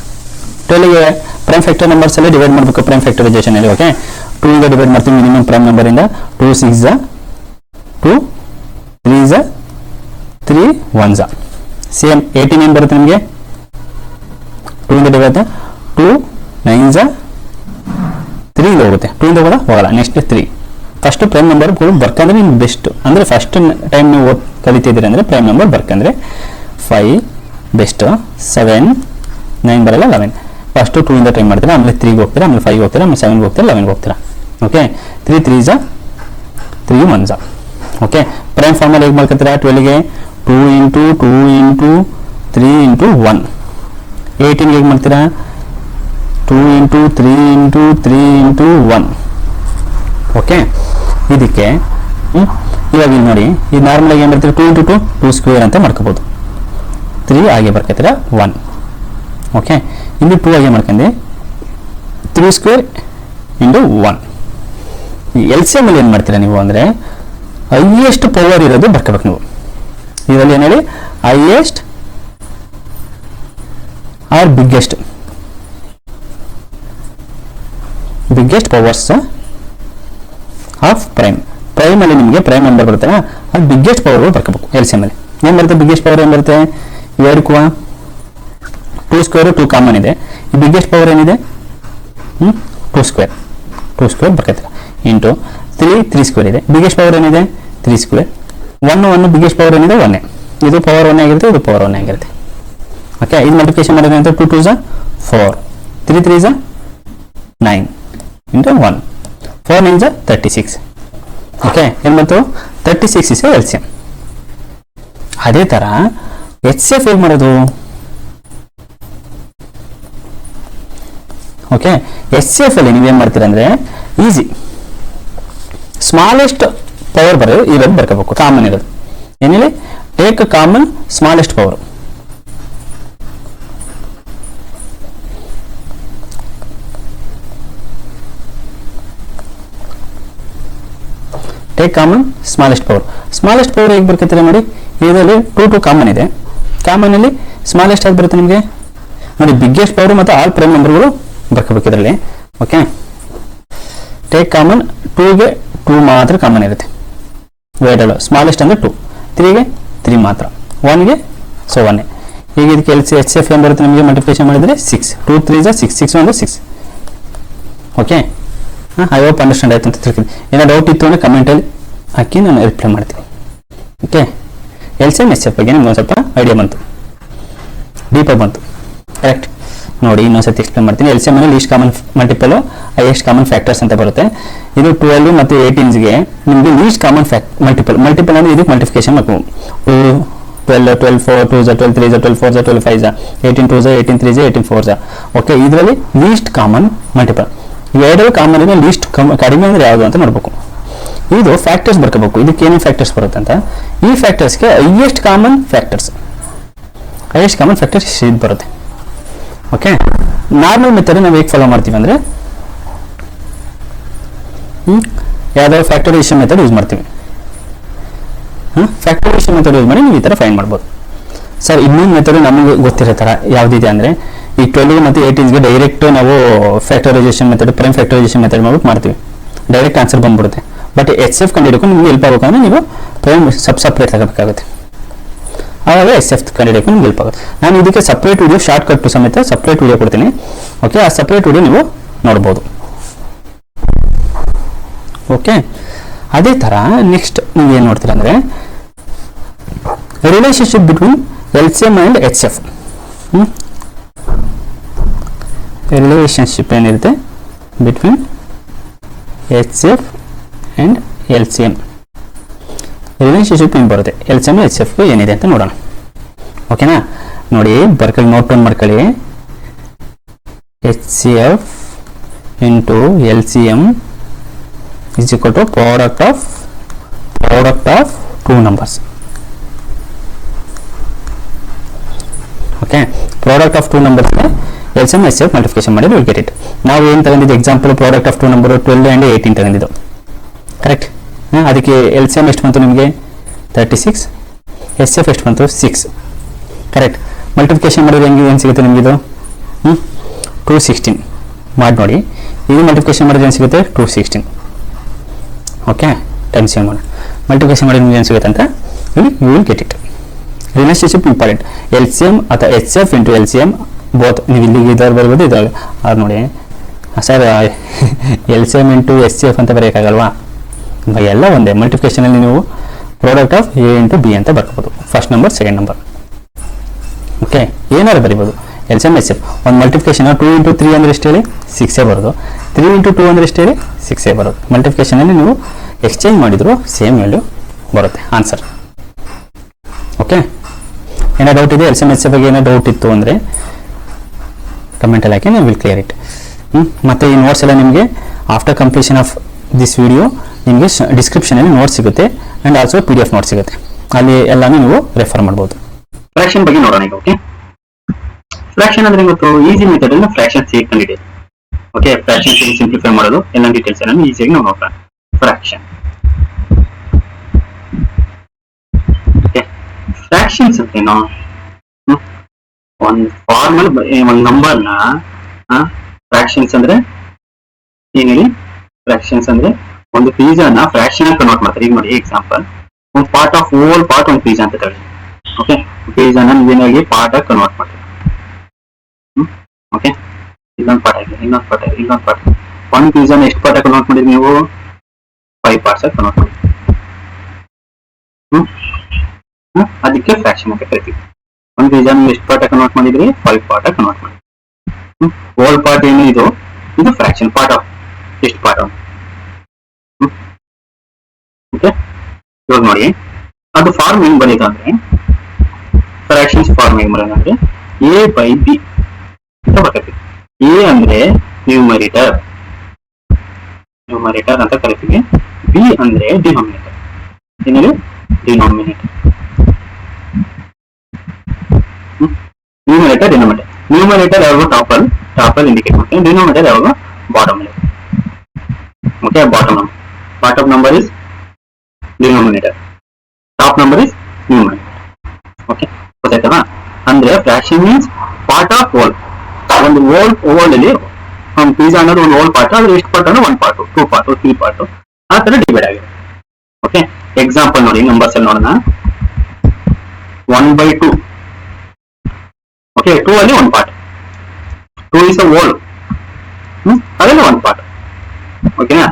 12ಗೆ ಪ್ರೈಮ್ ಫ್ಯಾಕ್ಟರ್ ನಂಬರ್ಸ್ ಅಲ್ಲಿ ಡಿವೈಡ್ ಮಾಡಬೇಕು ಪ್ರೈಮ್ ಫ್ಯಾಕ್ಟರೈಸೇಷನ್ ಅಲ್ಲಿ. ಓಕೆ, 2 ಇಂದ ಡಿವೈಡ್ ಮಾಡ್ತೀವಿ ಮಿನಿಮಮ್ ಪ್ರೈಮ್ ನಂಬರ್ ಇಂದ. 2 6 2 3 3 1. ಸೇಮ್ 18 ಏನು ಬರುತ್ತೆ ನಿಮಗೆ? 2 ಇಂದ ಡಿವೈಡ್ 2 9 3 ಇಂದ ಹೋಗುತ್ತೆ, 2 ಇಂದ ಹೋಗಲ್ಲ. ನೆಕ್ಸ್ಟ್ 3. ಫಸ್ಟ್ ಪ್ರೈಮ್ ನಂಬರ್ ಬರ್ಕಂದ್ರೆ ನಿಮ್ಗೆ ಬೆಸ್ಟ್. ಅಂದರೆ ಫಸ್ಟ್ ಟೈಮ್ ನೀವು ಕಲಿತಿದ್ದೀರಿ ಅಂದರೆ ಪ್ರೈಮ್ ನಂಬರ್ ಬರ್ಕಂದ್ರೆ 5 ಬೆಸ್ಟ್. 7 9 ಬರಲ್ಲ, 11. ಫಸ್ಟ್ 2 ಇಂದ ಟ್ರೈ ಮಾಡ್ತೀರಾ, ಆಮೇಲೆ 3ಗೆ ಹೋಗ್ತೀರಾ, ಆಮೇಲೆ 5 ಹೋಗ್ತೀರಾ, ಆಮೇಲೆ 7 ಹೋಗ್ತೀರಾ, 11 ಹೋಗ್ತೀರಾ. ಓಕೆ, 3 3 3 1. ಓಕೆ, ಪ್ರೈಮ್ ಫಾರ್ಮಲ್ಲಿ ಹೇಗೆ ಮಾಡ್ಕೊತೀರಾ? 12ಗೆ 2 ಇಂಟು 2 ಇಂಟು 3 ಇಂಟು 1. 18ಗೆ ಹೇಗೆ ಮಾಡ್ತೀರಾ? 2 ಇಂಟು 3 ಇಂಟು 3 ಇಂಟು 1. ಓಕೆ, ಇದಕ್ಕೆ ಇವಾಗ ಇಲ್ಲಿ ನೋಡಿ, ಈ ನಾರ್ಮಲ್ ಆಗಿ ಏನು ಬರ್ತೀರಾ? 2 ಇಂಟು 2 2 ಸ್ಕ್ವೇರ್ ಅಂತ ಮಾಡ್ಕೋಬೋದು. 3 ಹಾಗೆ ಬರ್ಕೊತೀರಾ 1. ಓಕೆ, ಇಲ್ಲಿ 2 ಹಾಗೆ ಮಾಡ್ಕೊಂಡೆ 3 ಸ್ಕ್ವೇರ್ ಇಂಟು 1. ಈ LCM ಅಲ್ಲಿ ಏನು ಮಾಡ್ತೀರಾ ನೀವು ಅಂದರೆ ಹೈಯೆಸ್ಟ್ ಪವರ್ ಇರೋದು ಬರ್ಕೋಬೇಕು ನೀವು. ಇದರಲ್ಲಿ ಏನು ಹೇಳಿ? Highest or biggest powers of prime ಅಲ್ಲಿ ನಿಮಗೆ ಪ್ರೈಮ್ ನಂಬರ್ ಬರುತ್ತಲ್ಲ, ಅದು ಬಿಗ್ಗೆಸ್ಟ್ ಪವರ್ ಬರ್ಕೋಬೇಕು. LCM ಅಲ್ಲಿ ಏನು ಬರುತ್ತೆ? ಬಿಗ್ಗೆಸ್ಟ್ ಪವರ್ ಏನು ಬರುತ್ತೆ? ಇವೆರಡಕ್ಕೂ 2 ಸ್ಕ್ವೇರ್ 2 ಕಾಮನ್ ಇದೆ. ಈ ಬಿಗ್ಗೆಸ್ಟ್ ಪವರ್ ಏನಿದೆ? 2 ಸ್ಕ್ವೇರ್ ಬರ್ಕತ್ತೀರ ಇಂಟು 3 ಸ್ಕ್ವೇರ್ ಇದೆ. ಬಿಗ್ಗೆಸ್ಟ್ ಪವರ್ ಏನಿದೆ? 3 ಸ್ಕ್ವೇರ್. 1 ಬಿಗ್ಗೆಸ್ಟ್ ಪವರ್ ಏನಿದೆ? 1. ಇದು ಪವರ್ 1 ಆಗಿರುತ್ತೆ, ಇದು ಪವರ್ 1 ಆಗಿರುತ್ತೆ. ಓಕೆ, ಇದು ಮಲ್ಟಿಪ್ಲಿಕೇಶನ್ ಮಾಡಿದ್ರೆ ಅಂತ 2 2s 4, 3 3s 9 into 1, 4 9s 36. Okay, ಏನು ಬಂತು 36 is LCM. ಅದೇ ಥರ HCF ಹೇಗೆ ಮಾಡೋದು? ಓಕೆ, HCF ಅಲ್ಲಿ ನೀವೇನು ಮಾಡ್ತೀರ ಅಂದರೆ ಈಸಿ, ಸ್ಮಾಲೆಸ್ಟ್ ಪವರ್ ಬರೋದು ಇರೋದು ಬರ್ಕೋಬೇಕು, ಕಾಮನ್ ಇರೋದು. ಏನಿಲ್ಲ, take common smallest power. Take common smallest power. Smallest power ಹೇಗೆ ಬರ್ಕತ್ತೀರ ನೋಡಿ, ಇದರಲ್ಲಿ 2 2 ಕಾಮನ್ ಇದೆ. ಕಾಮನಲ್ಲಿ ಸ್ಮಾಲೆಸ್ಟ್ ಆಗಿ ಬರುತ್ತೆ ನಿಮಗೆ ನೋಡಿ, ಬಿಗ್ಗೆಸ್ಟ್ ಪವರ್ ಮತ್ತು ಆಲ್ ಪ್ರೈಮ್ ನಂಬರ್ಗಳು ಬರ್ಕೋಬೇಕು ಇದರಲ್ಲಿ. ಓಕೆ, ಟೇಕ್ ಕಾಮನ್ 2ಗೆ 2 ಮಾತ್ರ ಕಾಮನ್ ಇರುತ್ತೆ, ವೇಡಲ್ಲ. ಸ್ಮಾಲೆಸ್ಟ್ ಅಂದರೆ 2, 3ಗೆ 3 ಮಾತ್ರ, 1ಗೆ 1. ಈಗ ಇದಕ್ಕೆ HCF ಏನು ಬರುತ್ತೆ ನಮಗೆ ಮಲ್ಟಿಪ್ಲಿಕೇಶನ್ ಮಾಡಿದರೆ 6, 2 3s 6, 6 1 6. Okay, I hope understand ಆಯ್ತು ಅಂತ ತಿಳ್ತೀನಿ. ಏನೋ ಡೌಟ್ ಇತ್ತು ಅಂದರೆ ಕಮೆಂಟಲ್ಲಿ ಹಾಕಿ ನಾನು ರಿಪ್ಲೈ ಮಾಡ್ತೀನಿ. ಓಕೆ, LCM HCF ಬಗ್ಗೆ ನಿಮ್ಗೆ ಒಂದು ಸ್ವಲ್ಪ ಐಡಿಯಾ ಬಂತು, ಡೀಪಾಗಿ ಬಂತು. ಕರೆಕ್ಟ್ ನೋಡಿ, ಇನ್ನೊಂದ್ಸತಿ ಎಕ್ಸ್ಪ್ಲೇನ್ ಮಾಡ್ತೀನಿ. LCM ಅಲ್ಲಿ list common multiple, highest common factors ಅಂತ ಬರುತ್ತೆ. ಇದು 12 ಮತ್ತು 18ಗೆ ನಿಮಗೆ ಲೀಸ್ಟ್ ಕಾಮನ್ ಮಲ್ಟಿಪಲ್ ಅಂದರೆ ಇದಕ್ಕೆ ಮಲ್ಟಿಫಿಕೇಶನ್ ಮಾಡಬೇಕು. 2 12 12 4 2s 12 3s 12 4s 12 5s 18 2s 18 3s 18 4s. Okay, ಇದರಲ್ಲಿ ಲೀಸ್ಟ್ ಕಾಮನ್ ಮಲ್ಟಿಪಲ್, ಎರಡರಲ್ಲಿ ಕಾಮನ್ ಇದೆ, ಲೀಸ್ಟ್ ಕಡಿಮೆ ಅಂದರೆ ಯಾವುದು ಅಂತ ನೋಡಬೇಕು. ಇದು ಫ್ಯಾಕ್ಟರ್ಸ್ ಬರ್ಕೋಬೇಕು. ಇದಕ್ಕೆ ಏನೇನು ಫ್ಯಾಕ್ಟರ್ಸ್ ಬರುತ್ತೆ ಅಂತ, ಈ ಫ್ಯಾಕ್ಟರ್ಸ್ಗೆ ಹೈಯೆಸ್ಟ್ ಕಾಮನ್ ಫ್ಯಾಕ್ಟರ್ಸ್ ಇದು ಬರುತ್ತೆ. ಓಕೆ, ನಾರ್ಮಲ್ ಮೆಥಡ್ ನಾವು ಹೇಗೆ ಫಾಲೋ ಮಾಡ್ತೀವಿ ಅಂದರೆ ಯಾವುದಾದ್ರು ಫ್ಯಾಕ್ಟರೈಸೇಷನ್ ಮೆಥಡ್ ಯೂಸ್ ಮಾಡ್ತೀವಿ. ಫ್ಯಾಕ್ಟರೈಸೇಷನ್ ಮೆಥಡ್ ಯೂಸ್ ಮಾಡಿ ನೀವು ಈ ಥರ ಫೈಂಡ್ ಮಾಡ್ಬೋದು. ಸರ್, ಇನ್ನೊಂದು ಮೆಥಡ್ ನಮಗೆ ಗೊತ್ತಿರೋ ಥರ ಯಾವುದಿದೆ ಅಂದರೆ, ಈ 12 ಮತ್ತು 18ಗೆ ಡೈರೆಕ್ಟ್ ನಾವು factorisation method, prime factorisation method ಮಾಡ್ಬಿಟ್ಟು ಮಾಡ್ತೀವಿ, ಡೈರೆಕ್ಟ್ ಆನ್ಸರ್ ಬಂದ್ಬಿಡುತ್ತೆ. ಬಟ್ HCF ಕಂಡುಹಿಡಿಯೋಕೆ ನಿಮ್ಗೆ ಹೆಲ್ಪ್ ಆಗಬೇಕಂದ್ರೆ ನೀವು ಪ್ರೈಮ್ ಸಪ್ರೇಟ್ ತಗೋಬೇಕಾಗುತ್ತೆ, ಆವಾಗ HCF ಕಂಡುಹಿಡಿಯೋಕೆ ನಿಮ್ಗೆ ಹೆಲ್ಪ್ ಆಗುತ್ತೆ. ನಾನು ಇದಕ್ಕೆ ಸಪ್ರೇಟ್ ವಿಡಿಯೋ ಶಾರ್ಟ್ ಕಟ್ ಸಮೇತ ಸಪ್ರೇಟ್ ವಿಡಿಯೋ ಕೊಡ್ತೀನಿ. ಓಕೆ, ಆ ಸಪ್ರೇಟ್ ವಿಡಿಯೋ ನೀವು ನೋಡ್ಬೋದು. ಓಕೆ, ಅದೇ ಥರ ನೆಕ್ಸ್ಟ್ ನೀವು ಏನು ನೋಡ್ತೀರಾ ಅಂದರೆ relationship between LCM and HCF. Relationship ಏನಿರುತ್ತೆ between HCF and LCM. Relationship ಏನು ಬರುತ್ತೆ LCM HCF ಏನಿದೆ ಅಂತ ನೋಡೋಣ. ಓಕೆನಾ, ನೋಡಿ ಬರ್ಕೊಳ್ಳಿ, ನೋಟ್ ಡೌನ್ ಮಾಡ್ಕೊಳ್ಳಿ. HCF into LCM is equal to product of 2 numbers. Okay, product of 2 numbers LCM HCF multiplication ಮಾಡಿ ವಿಲ್ ಗೆಟ್ ಇಟ್. ನಾವು ಏನು ತಗೊಂಡಿದ್ದು example, product of 2 number 12 and 18 ತಗೊಂಡಿದ್ದು. ಕರೆಕ್ಟ್, ಅದಕ್ಕೆ LCM ಎಷ್ಟು ಬಂತು ನಿಮಗೆ 36, HCF ಎಷ್ಟು ಬಂತು 6. ಕರೆಕ್ಟ್, ಮಲ್ಟಿಫಿಕೇಶನ್ ಮಾಡಿದ್ರೆ ಹೆಂಗೆ ಏನು ಸಿಗುತ್ತೆ ನಿಮಗಿದು 216 ಮಾಡಿ ನೋಡಿ. ಇದು ಮಲ್ಟಿಫಿಕೇಶನ್ ಮಾಡಿದ್ರೆ ಏನು ಸಿಗುತ್ತೆ 216. ಓಕೆ, ಟೈಮ್ಸ್ ಏನು ಮಾಡೋಣ, ಮಲ್ಟಿಫಿಕೇಶನ್ ಮಾಡಿದ್ರೆ ನಿಮ್ಗೆ ಏನು ಸಿಗುತ್ತೆ ಅಂತ you will get it. Relationship important, LCM ಅಥವಾ HCF ಇಂಟು LCM ಬೋತ್. ನೀವು ಇಲ್ಲಿಗೆ ಇದ್ರಲ್ಲಿ ಬರ್ಬೋದು, ಇದ್ರಲ್ಲಿ ಅವ್ರು ನೋಡಿ ಸರ್ LCM ಇಂಟು HCF ಅಂತ ಬರೆಯೋಕ್ಕಾಗಲ್ವಾ, ಎಲ್ಲ ಒಂದೇ. ಮಲ್ಟಿಫಿಕೇಶನಲ್ಲಿ ನೀವು product of A into B ಅಂತ ಬರ್ಕೋಬೋದು, first number second number. Okay, ಏನಾದ್ರು ಬರಿಬೋದು. LCM HCF ಒಂದು ಮಲ್ಟಿಫಿಕೇಶನ್ 2 ಇಂಟು 3 ಅಂದರೆ ಎಷ್ಟು ಹೇಳಿ 6 ಬರೋದು, 3 ಇಂಟು 2 ಅಂದರೆ ಎಷ್ಟು ಹೇಳಿ 6 ಬರೋದು. ಮಲ್ಟಿಫಿಕೇಶನಲ್ಲಿ ನೀವು ಎಕ್ಸ್ಚೇಂಜ್ ಮಾಡಿದ್ರು ಸೇಮ್ ವ್ಯಾಲ್ಯೂ ಬರುತ್ತೆ ಆನ್ಸರ್. ಓಕೆ, ಏನೋ ಡೌಟ್ ಇದೆ LCM HCF ಬಗ್ಗೆ ಏನೋ ಡೌಟ್ ಇತ್ತು ಅಂದರೆ ಕಮೆಂಟಲ್ಲಿ ಹಾಕಿ, ನಾನು ವಿಲ್ ಕ್ಲಿಯರ್ ಇಟ್. ಮತ್ತು ಈ ನೋಟ್ಸ್ ಎಲ್ಲ ನಿಮಗೆ after completion of this video ನಿಮಗೆ ಡಿಸ್ಕ್ರಿಪ್ಷನಲ್ಲಿ ನೋಟ್ಸ್ ಸಿಗುತ್ತೆ ಆ್ಯಂಡ್ ಆಲ್ಸೋ PDF ನೋಟ್ಸ್ ಸಿಗುತ್ತೆ, ಅಲ್ಲಿ ಎಲ್ಲಾನು ನೀವು ರೆಫರ್ ಮಾಡ್ಬೋದು. ಫ್ರಾಕ್ಷನ್ ಬಗ್ಗೆ ನೋಡೋಣ ಈಗ. ಓಕೆ, ಫ್ರಾಕ್ಷನ್ ಅಂದ್ರೆ ಇವತ್ತು ಈಸಿ ಮೆಥಡ್ ಅಲ್ಲಿ ಫ್ರಾಕ್ಷನ್ ಹೇಗೆ ಕಂಡುಹಿಡಿಯೋದು. ಓಕೆ, ಫ್ರಾಕ್ಷನ್ ಹೇಗೆ ಸಿಂಪ್ಲಿಫೈ ಮಾಡೋದು ಎಲ್ಲ ಡೀಟೇಲ್ಸ್ ಎಲ್ಲ ಈಸಿಯಾಗಿ ನಾವು ನೋಡೋಣ. ಫ್ರಾಕ್ಷನ್ ಫ್ರಾಕ್ಷನ್ಸ್ ಅಂತೇನೋ ಒಂದು ಫಾರ್ಮಲ್ ಒಂದು ನಂಬರ್ನ ಫ್ರಾಕ್ಷನ್ಸ್ ಅಂದ್ರೆ ಏನ್ ಹೇಳಿ, ಫ್ರಾಕ್ಷನ್ಸ್ ಅಂದ್ರೆ ಒಂದು ಪಿಜ್ಜಾನ ಫ್ರಾಕ್ಷನ್ ಕನ್ವರ್ಟ್ ಮಾಡ್ತಾರೆ. ಈಗ ನೋಡಿ ಎಕ್ಸಾಂಪಲ್, ಒಂದು ಪಾರ್ಟ್ ಆಫ್ ಹೋಲ್ ಪಾರ್ಟ್ ಒಂದು ಪಿಜ್ಜಾ ಅಂತ ತಗೊಳ್ಳಿ. ಓಕೆ, ಪಿಜ್ಜಾನ ನೀವೇನಾಗಿ ಪಾರ್ಟ್ ಆಗಿ ಕನ್ವರ್ಟ್ ಮಾಡ್ತೀವಿ. ಓಕೆ, ಇಲ್ಲೊಂದು ಪಾರ್ಟ್ ಆಗಿದೆ, ಇನ್ನೊಂದು ಪಾರ್ಟ್ ಆಗಿದೆ, ಇನ್ನೊಂದು ಪಾರ್ಟ್. ಒಂದು ಪಿಜ್ಜಾನ ಎಷ್ಟು ಪಾರ್ಟ್ ಕನ್ವರ್ಟ್ ಮಾಡಿದ್ರಿ ನೀವು 5 ಪಾರ್ಟ್ಸ್ ಆಗಿ ಕನ್ವರ್ಟ್ ಮಾಡಿ. ಅದಕ್ಕೆ ಫ್ರಾಕ್ಷನ್ ಅಂತ ಕರಿತೀವಿ. ಒಂದು ರೀಸನ್ ಎಷ್ಟು ಪಾರ್ಟ್ ಕನ್ವರ್ಟ್ ಮಾಡಿದ್ರಿ 5 ಪಾರ್ಟ್ ಕನ್ವರ್ಟ್ ಮಾಡಿ. ಹೋಲ್ ಪಾರ್ಟ್ ಏನು ಇದು ಫ್ರಾಕ್ಷನ್ ಪಾರ್ಟ್ ಆಫ್ ಎಷ್ಟು ಪಾರ್ಟ್ ಓಕೆ. ಇವಾಗ ನೋಡಿ ಅದು ಫಾರ್ಮ್ ಹೆಂಗ್ ಬಂದಿದೆ ಅಂದ್ರೆ ಫ್ರಾಕ್ಷನ್ಸ್ ಫಾರ್ಮ್ ಹೆಂಗ್ ಬರೋದು ಅಂದ್ರೆ A/B ಅಂತ ಬರ್ತೈತಿ. A ಅಂದ್ರೆ ನ್ಯೂಮರೇಟರ್ ಅಂತ ಕರಿತೀವಿ. B ಅಂದ್ರೆ ಡಿನಾಮಿನೇಟರ್. ಏನಿದೆ ಡಿನಾಮಿನೇಟರ್. Numerator denominator. ನ್ಯೂಮರೇಟರ್ ಯಾವಾಗ ಟಾಪಲ್ ಇಂಡಿಕೇಟ್ ಮಾಡ್ತೀವಿ. ಡಿನಾಮಿನೇಟರ್ ಯಾವಾಗ bottom. Okay, bottom number is denominator, top number is numerator. Okay, ಗೊತ್ತಾಯ್ತಲ್ಲ? ಅಂದ್ರೆ fraction means part of whole. ಒಂದು ಹೋಲ್ ಅಲ್ಲಿ ಪಿಜ್ಜಾ ಅನ್ನೋದು ಒಂದು ಹೋಲ್ ಪಾರ್ಟ್, ಅದ್ರ ಎಷ್ಟು ಪಾರ್ಟ್ ಅಂದ್ರೆ 1 ಪಾರ್ಟ್ 2 ಪಾರ್ಟ್ 3 ಪಾರ್ಟ್ ಆ ತರ ಡಿವೈಡ್ ಆಗಿದೆ. ಓಕೆ, ಎಕ್ಸಾಂಪಲ್ ನೋಡಿ, ನಂಬರ್ಸ್ ಅಲ್ಲಿ ನೋಡೋಣ. 1/2. ಓಕೆ, 2 ಅಲ್ಲಿ 1 ಪಾರ್ಟ್. 2 ಇಸ್ ಅ ಹೋಲ್, ಅದರಲ್ಲಿ 1 ಪಾರ್ಟ್. ಓಕೆನಾ?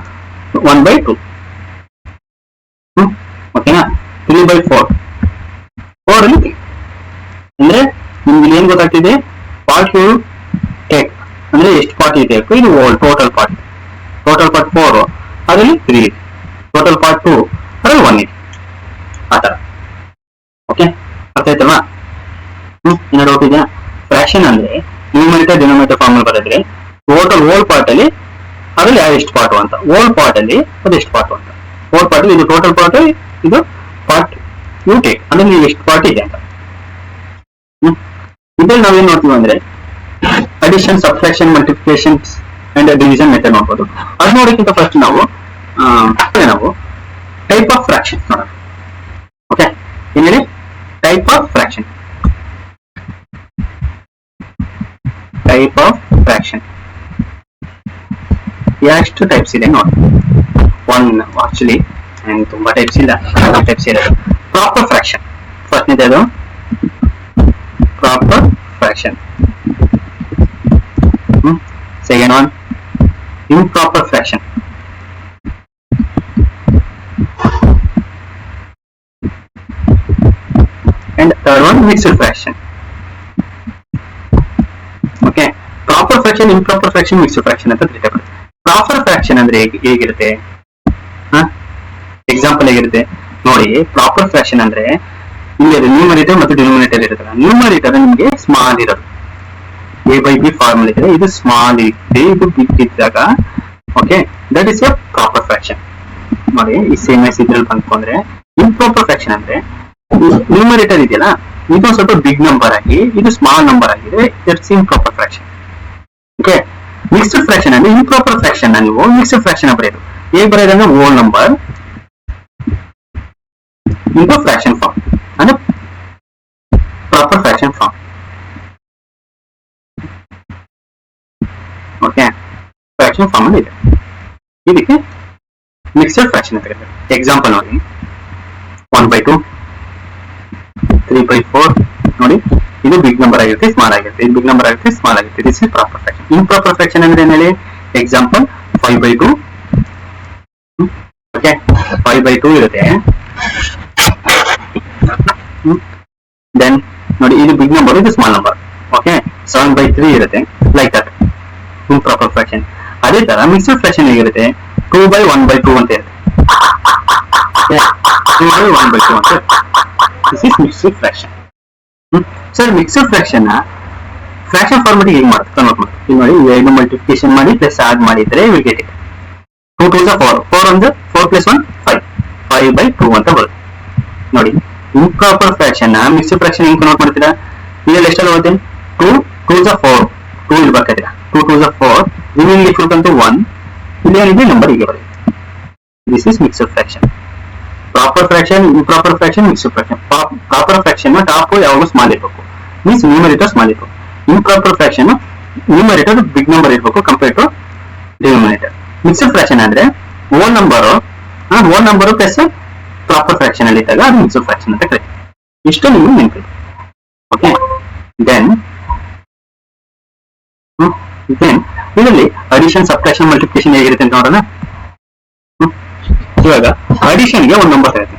1/2. ಓಕೆನಾ? 3/4. 4 ಅಲ್ಲಿ 3. ಅಂದ್ರೆ ನಿಮ್ಗೆ ಏನ್ ಗೊತ್ತಾಗ್ತಿದೆ? ಪಾರ್ಟ್ ಯು ಟೇಕ್ ಅಂದ್ರೆ ಎಷ್ಟು ಪಾರ್ಟ್ ಇದೆ. ಇದು ಹೋಲ್ ಟೋಟಲ್ ಪಾರ್ಟ್ 4, ಅದರಲ್ಲಿ 3 ಇದೆ. ಟೋಟಲ್ ಪಾರ್ಟ್ 2, ಅದರಲ್ಲಿ 1 ಇದೆ. ಆತರ. ಓಕೆ, ಅರ್ಥ ಆಯ್ತಲ್ವಾ? ಇನ್ನೂ ಡೌಟ್ ಇದೆಯಾ? ಫ್ರಾಕ್ಷನ್ ಅಂದ್ರೆ ನ್ಯೂಮರೇಟರ್ ಡಿನಾಮಿನೇಟರ್ ಫಾರ್ಮ್ ಬರೆದ್ರೆ ಟೋಟಲ್ ಹೋಲ್ ಪಾರ್ಟ್ ಅಲ್ಲಿ ಅದ್ರಲ್ಲಿ ಎಷ್ಟು ಪಾರ್ಟ್ ಅಂತ, ಹೋಲ್ ಪಾರ್ಟ್ ಅಲ್ಲಿ ಅದು ಎಷ್ಟು ಪಾರ್ಟ್ ಅಂತ. ಹೋಲ್ ಪಾರ್ಟ್ ಇದು ಟೋಟಲ್ ಪಾರ್ಟ್, ಇದು ಪಾರ್ಟ್ ಯು ಟೇಕ್ ಅಂದ್ರೆ ನೀವು ಎಷ್ಟು ಪಾರ್ಟ್ ಇದೆ ಅಂತ. ಇದ್ರಲ್ಲಿ ನಾವೇನ್ ನೋಡ್ತೀವಿ ಅಂದ್ರೆ addition, subtraction, multiplication and division method ನೋಡ್ಬೋದು. ಅದು ನೋಡೋಕ್ಕಿಂತ ಫಸ್ಟ್ ನಾವು ಟೈಪ್ ಆಫ್ ಫ್ರಾಕ್ಷನ್ ನೋಡೋಣ. ಓಕೆ, ಏನ್ ಹೇಳಿ? Type of fraction. ಎಷ್ಟು ಟೈಪ್ಸ್ ಇದೆ ನೋಡಿ. ಆಕ್ಚುಲಿ ತುಂಬಾ ಟೈಪ್ಸ್ ಇಲ್ಲ, ಟೈಪ್ಸ್ ಇರೋದು. ಪ್ರಾಪರ್ ಫ್ರಾಕ್ಷನ್ ಫಸ್ಟ್ ಇದೆ, ಅದು proper fraction. Second one improper fraction. And third one mixed fraction. Okay, proper fraction, improper fraction, mixed fraction ಅಂತ ತಿಳ್ಕೊಳ್ಳಿ. ಪ್ರಾಪರ್ ಫ್ರಾಕ್ಷನ್ ಅಂದ್ರೆ ಹೇಗಿರುತ್ತೆ? ಎಕ್ಸಾಂಪಲ್ ಹೇಗಿರುತ್ತೆ ನೋಡಿ. ಪ್ರಾಪರ್ ಫ್ರಾಕ್ಷನ್ ಅಂದ್ರೆ ಇಲ್ಲಿ ನ್ಯೂಮರೇಟರ್ ಮತ್ತು ಡಿನೋಮಿನೇಟರ್ ಇರುತ್ತಲ್ಲ. ನ್ಯೂಮರೇಟರ್ ನಿಮಗೆ ಸ್ಮಾಲ್ ಇರೋದು, A/B ಫಾರ್ಮುಲಾ ಇದೆ. ಇದು ಸ್ಮಾಲ್ ಇದೆ, ಇದು ಬಿಗ್ ಇದ್ದಾಗ okay, that is A proper fraction. ನೋಡಿ, ಈ ಸೇಮ್ ಎಸ್ ಇದ್ರಲ್ಲಿ ಬಂತು ಅಂದ್ರೆ ಇಂಪ್ರಾಪರ್ ಫ್ರಾಕ್ಷನ್ ಅಂದ್ರೆ ನ್ಯೂಮರೇಟರ್ ಇದೆಯಲ್ಲ, ಇದು ಸ್ವಲ್ಪ ಬಿಗ್ ನಂಬರ್ ಆಗಿ ಇದು ಸ್ಮಾಲ್ ನಂಬರ್ ಆಗಿದೆ. That's improper fraction. Okay, mixed fraction ಅಂದ್ರೆ ಇಂಪ್ರಾಪರ್ ಫ್ರಾಕ್ಷನ್ ನೀವು ಮಿಕ್ಸ್ಡ್ ಫ್ರಾಕ್ಷನ್ ಬರೆಯೋದು. ಹೇಗೆ ಬರೆಯೋದಂದ್ರೆ whole number into fraction form ಅಂದ್ರೆ proper fraction form. Okay, fraction form ಅಲ್ಲಿ ಇದೆ. ಇದಕ್ಕೆ ಮಿಕ್ಸ್ಡ್ ಫ್ರಾಕ್ಷನ್ ಅಂತ ಕರೀತಾರೆ. ಎಕ್ಸಾಂಪಲ್ ನೋಡಿ, 1/2, 3/4 ನೋಡಿ. ಇದು ಬಿಗ್ ನಂಬರ್ ಆಗಿರುತ್ತೆ, ಸ್ಮಾಲ್ ಆಗಿರುತ್ತೆ. ಇದು ಬಿಗ್ ನಂಬರ್ ಆಗುತ್ತೆ, ಸ್ಮಾಲ್ ಆಗುತ್ತೆ. This is proper fraction. Improper fraction ಅಂದ್ರೆ ಏನ್ ಹೇಳಿ? ಎಕ್ಸಾಂಪಲ್ 5/2. ಓಕೆ, 5/2 ಇರುತ್ತೆ. ದೆನ್ ನೋಡಿ, ಇದು ಬಿಗ್ ನಂಬರ್, ಇದು ಸ್ಮಾಲ್ ನಂಬರ್. ಓಕೆ, 7/3 ಇರುತ್ತೆ. Like that improper fraction. ಅದೇ ತರ ಮಿಕ್ಸ್ಡ್ ಫ್ರಾಕ್ಷನ್ ಹೇಗಿರುತ್ತೆ? 2/1/2 ಅಂತ ಇರುತ್ತೆ. 2/1/2 ಅಂತ ಇರುತ್ತೆ. This is mixed fraction. Sir, mixed fraction fraction format ಹೇಗೆ ಮಾಡುತ್ತೆ ಕನ್ವರ್ಟ್ ಮಾಡಿ? ಇಲ್ಲಿ ನೋಡಿ, ಎರಡು ಮಲ್ಟಿಪ್ಲಿಕೇಶನ್ ಮಾಡಿ ಪ್ಲಸ್ ಆಡ್ ಮಾಡಿದ್ರೆ ವಿಲ್ ಗೆಟ್ ಇಟ್. 2 2 4, 4 ಅಂದ್ರೆ 4 + 1 5, 5/2 ಅಂತ ಬರುತ್ತೆ. ನೋಡಿ, ಇಂಪ್ರಾಪರ್ ಫ್ರಾಕ್ಷನ್ ಮಿಕ್ಸ್ಡ್ ಫ್ರಾಕ್ಷನ್ ಹೆಂಗ್ ಕನ್ವರ್ಟ್ ಮಾಡ್ತೀರಾ? ಇದರಲ್ಲಿ ಎಷ್ಟೆಲ್ಲ ಬರುತ್ತೆ? 2 2 4, 2 ಇಲ್ಲಿ ಬರ್ತಿದ್ದೀರಾ. 2 2 4, ರಿಮೈನಿಂಗ್ ಇಟ್ಕೊಂಡ್ರೆ 1. ಇಲ್ಲಿ ಏನಿದೆ ನಂಬರ್ ಹೀಗೆ ಬರುತ್ತೆ. This is mixed fraction. Proper fraction, improper fraction, mixed fraction. Proper fraction top ಯಾವಾಗ ಸ್ಮಾಲ್ ಇರಬೇಕು, ಮೀನ್ಸ್ ನ್ಯೂಮರೇಟರ್ ಸ್ಮಾಲ್ ಇರಬೇಕು. Improper fraction numerator big number ಇರಬೇಕು compare to denominator. Mixed fraction ಅಂದ್ರೆ whole number plus proper fraction ಅಲ್ಲಿ ಇದ್ದಾಗ ಅದು ಮಿಕ್ಸ್ಡ್ ಫ್ರಾಕ್ಷನ್ ಅಂತ ಕರೀತೀವಿ. ಇಷ್ಟು ನಿಮ್ಗೆ ನೆನಪಿದೆ. ಓಕೆ, ದೆನ್ ಇದರಲ್ಲಿ ಅಡಿಷನ್, ಸಬ್ಟ್ರಾಕ್ಷನ್, ಮಲ್ಟಿಪ್ಲಿಕೇಶನ್ ಹೇಗಿರುತ್ತೆ ಅಂತ ನೋಡೋಣ. ಇವಾಗ ಅಡಿಷನ್ಗೆ ಒಂದು ನಂಬರ್ ಇರುತ್ತೆ.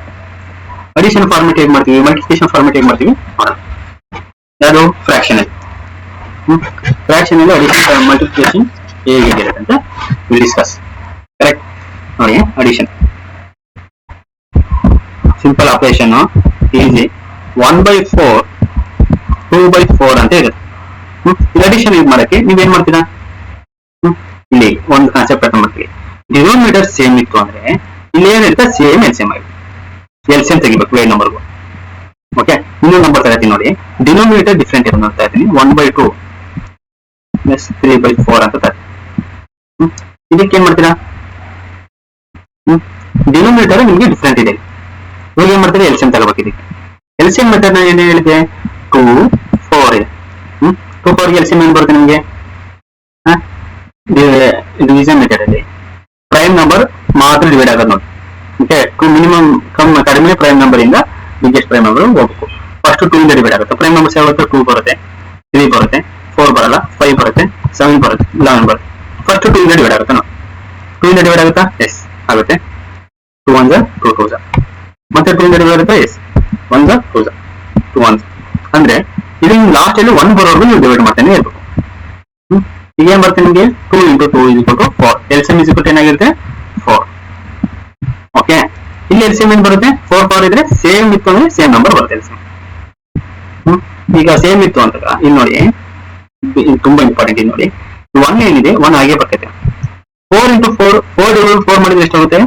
ಅಡಿಷನ್ ಫಾರ್ಮೆಟ್ ಹೇಗೆ ಮಾಡ್ತೀವಿ, ಮಲ್ಟಿಪ್ಲಿಕೇಶನ್ ಫಾರ್ಮೆಟ್ ಹೇಗೆ ಮಾಡ್ತೀವಿ ನೋಡೋಣ. ಯಾವುದು ಫ್ರಾಕ್ಷನ್ ಅಲ್ಲಿ. ಫ್ರಾಕ್ಷನ್ ಅಲ್ಲಿ ಅಡಿಷನ್ ಮಲ್ಟಿಪ್ಲಿಕೇಶನ್ ಹೇಗಿರುತ್ತೆ ಅಂತ ಡಿಸ್ಕಸ್. ಕರೆಕ್ಟ್ ನೋಡಿ, ಅಡಿಷನ್ ಸಿಂಪಲ್ ಆಪರೇಷನ್ ಈಸಿ. 1/4 2/4 ಅಂತ ಇರುತ್ತೆ. ಇದು ಅಡಿಷನ್ ಯೂಸ್ ಮಾಡಕ್ಕೆ ನೀವೇನ್ ಮಾಡ್ತೀರಾ, ಇಲ್ಲಿ ಒಂದು ಕಾನ್ಸೆಪ್ಟ್ ಅರ್ಥ ಮಾಡ್ತೀವಿ. ಡಿನೋಮಿನೇಟರ್ ಸೇಮ್ ಇತ್ತು ಅಂದ್ರೆ ಇಲ್ಲಿ ಏನಿರುತ್ತೆ, ಸೇಮ್ ಎಲ್ಸಿಎಂ ಆಗಿದೆ. ಎಲ್ಸಿಎಂ ತೆಗಿಬೇಕು ಎರಡು ನಂಬರ್ಗೂ. ಓಕೆ, ಇನ್ನೊಂದು ನಂಬರ್ ತಗೋತೀನಿ ನೋಡಿ, ಡಿನೋಮಿನೇಟರ್ ಡಿಫ್ರೆಂಟ್ ಇರೋದು ನೋಡ್ತಾ ಇದ್ದೀನಿ. 1/2 + 3/4 ಅಂತ ತರ್ತೀನಿ. ಇದಕ್ಕೆ ಏನ್ ಮಾಡ್ತೀರಾ, ಡಿನೋಮಿನೇಟರ್ ನಿಮ್ಗೆ ಡಿಫ್ರೆಂಟ್ ಇದೆ. ಇವಾಗ ಏನ್ ಮಾಡ್ತೀರಾ, ಎಲ್ಸಿಎಂ ತಗೋಬೇಕು. ಇದಕ್ಕೆ ಎಲ್ಸಿಎಂ ಮೆಥಡ್ ನಾನು ಏನ್ ಹೇಳಿದೆ, 2 4 ಇದೆ. 2 4 ಎಲ್ಸಿಎಂ ಏನ್ ಬರುತ್ತೆ ನಿಮ್ಗೆ, ಡಿವಿಷನ್ ಮೆಥಡ್ ಅಲ್ಲಿ ಪ್ರೈಮ್ ನಂಬರ್ ಮಾತ್ರ ಡಿವೈಡ್ ಆಗೋದು ನೋಡಿ. ಓಕೆ, ಮಿನಿಮಮ್ ಕಡಿಮೆ ಪ್ರೈಮ್ ನಂಬರ್ ಇಂದ ಬಿಗ್ಗೆಸ್ಟ್ ಪ್ರೈಮ್ ನಂಬರ್ ಹೋಗ್ಬೇಕು. ಫಸ್ಟ್ 2 ಇಂದ ಡಿವೈಡ್ ಆಗುತ್ತೆ. ಪ್ರೈಮ್ ನಂಬರ್ಸ್ ಯಾವತ್ತು 2 ಬರುತ್ತೆ, 3 ಬರುತ್ತೆ, 4 ಬರಲ್ಲ, 5 ಬರುತ್ತೆ, 7 ಬರುತ್ತೆ, 11 ಬರುತ್ತೆ. ಫಸ್ಟ್ 2 ಇಂದ ಡಿವೈಡ್ ಆಗುತ್ತೆ ನೋಡಿ. 2 ಇಂದ ಡಿವೈಡ್ ಆಗುತ್ತಾ, ಎಸ್ ಆಗುತ್ತೆ. 2 1 2 2 ಮತ್ತೆ 2 ಇಂದ ಡಿವೈಡ್ ಆಗುತ್ತಾ, ಎಸ್ 1 2 2 1 ಅಂದ್ರೆ ಇದು ಲಾಸ್ಟ್ ಅಲ್ಲಿ 1 ಬರೋವರೆಗೂ ನೀವು ಡಿವೈಡ್ ಮಾಡ್ತಾನೆ ಇರ್ಬೇಕು. ಈಗ ಏನ್ ಬರುತ್ತೆ ನಿಮಗೆ, 2 × 2 = 4. ಎಲ್ಸಿಎಂ ಏನಾಗಿರುತ್ತೆ, 4. ಓಕೆ, ಇಲ್ಲಿ ಎಲ್ಸಿಎಂ ಏನ್ ಬರುತ್ತೆ, 4 4 ಇದ್ರೆ ಸೇಮ್ ಇತ್ತು ಅಂದ್ರೆ ಸೇಮ್ ನಂಬರ್ ಬರುತ್ತೆ ಎಲ್ಸಿಎಂ. ಈಗ ಸೇಮ್ ಇತ್ತು ಅಂತ ಇಲ್ಲಿ ನೋಡಿ, ತುಂಬಾ ಇಂಪಾರ್ಟೆಂಟ್. ಇಲ್ಲಿ ನೋಡಿ 1 ಏನಿದೆ 1 ಹಾಗೆ ಬರ್ತೈತೆ. 4 × 4 4 ಮಾಡಿದ್ರೆ ಎಷ್ಟಾಗುತ್ತೆ,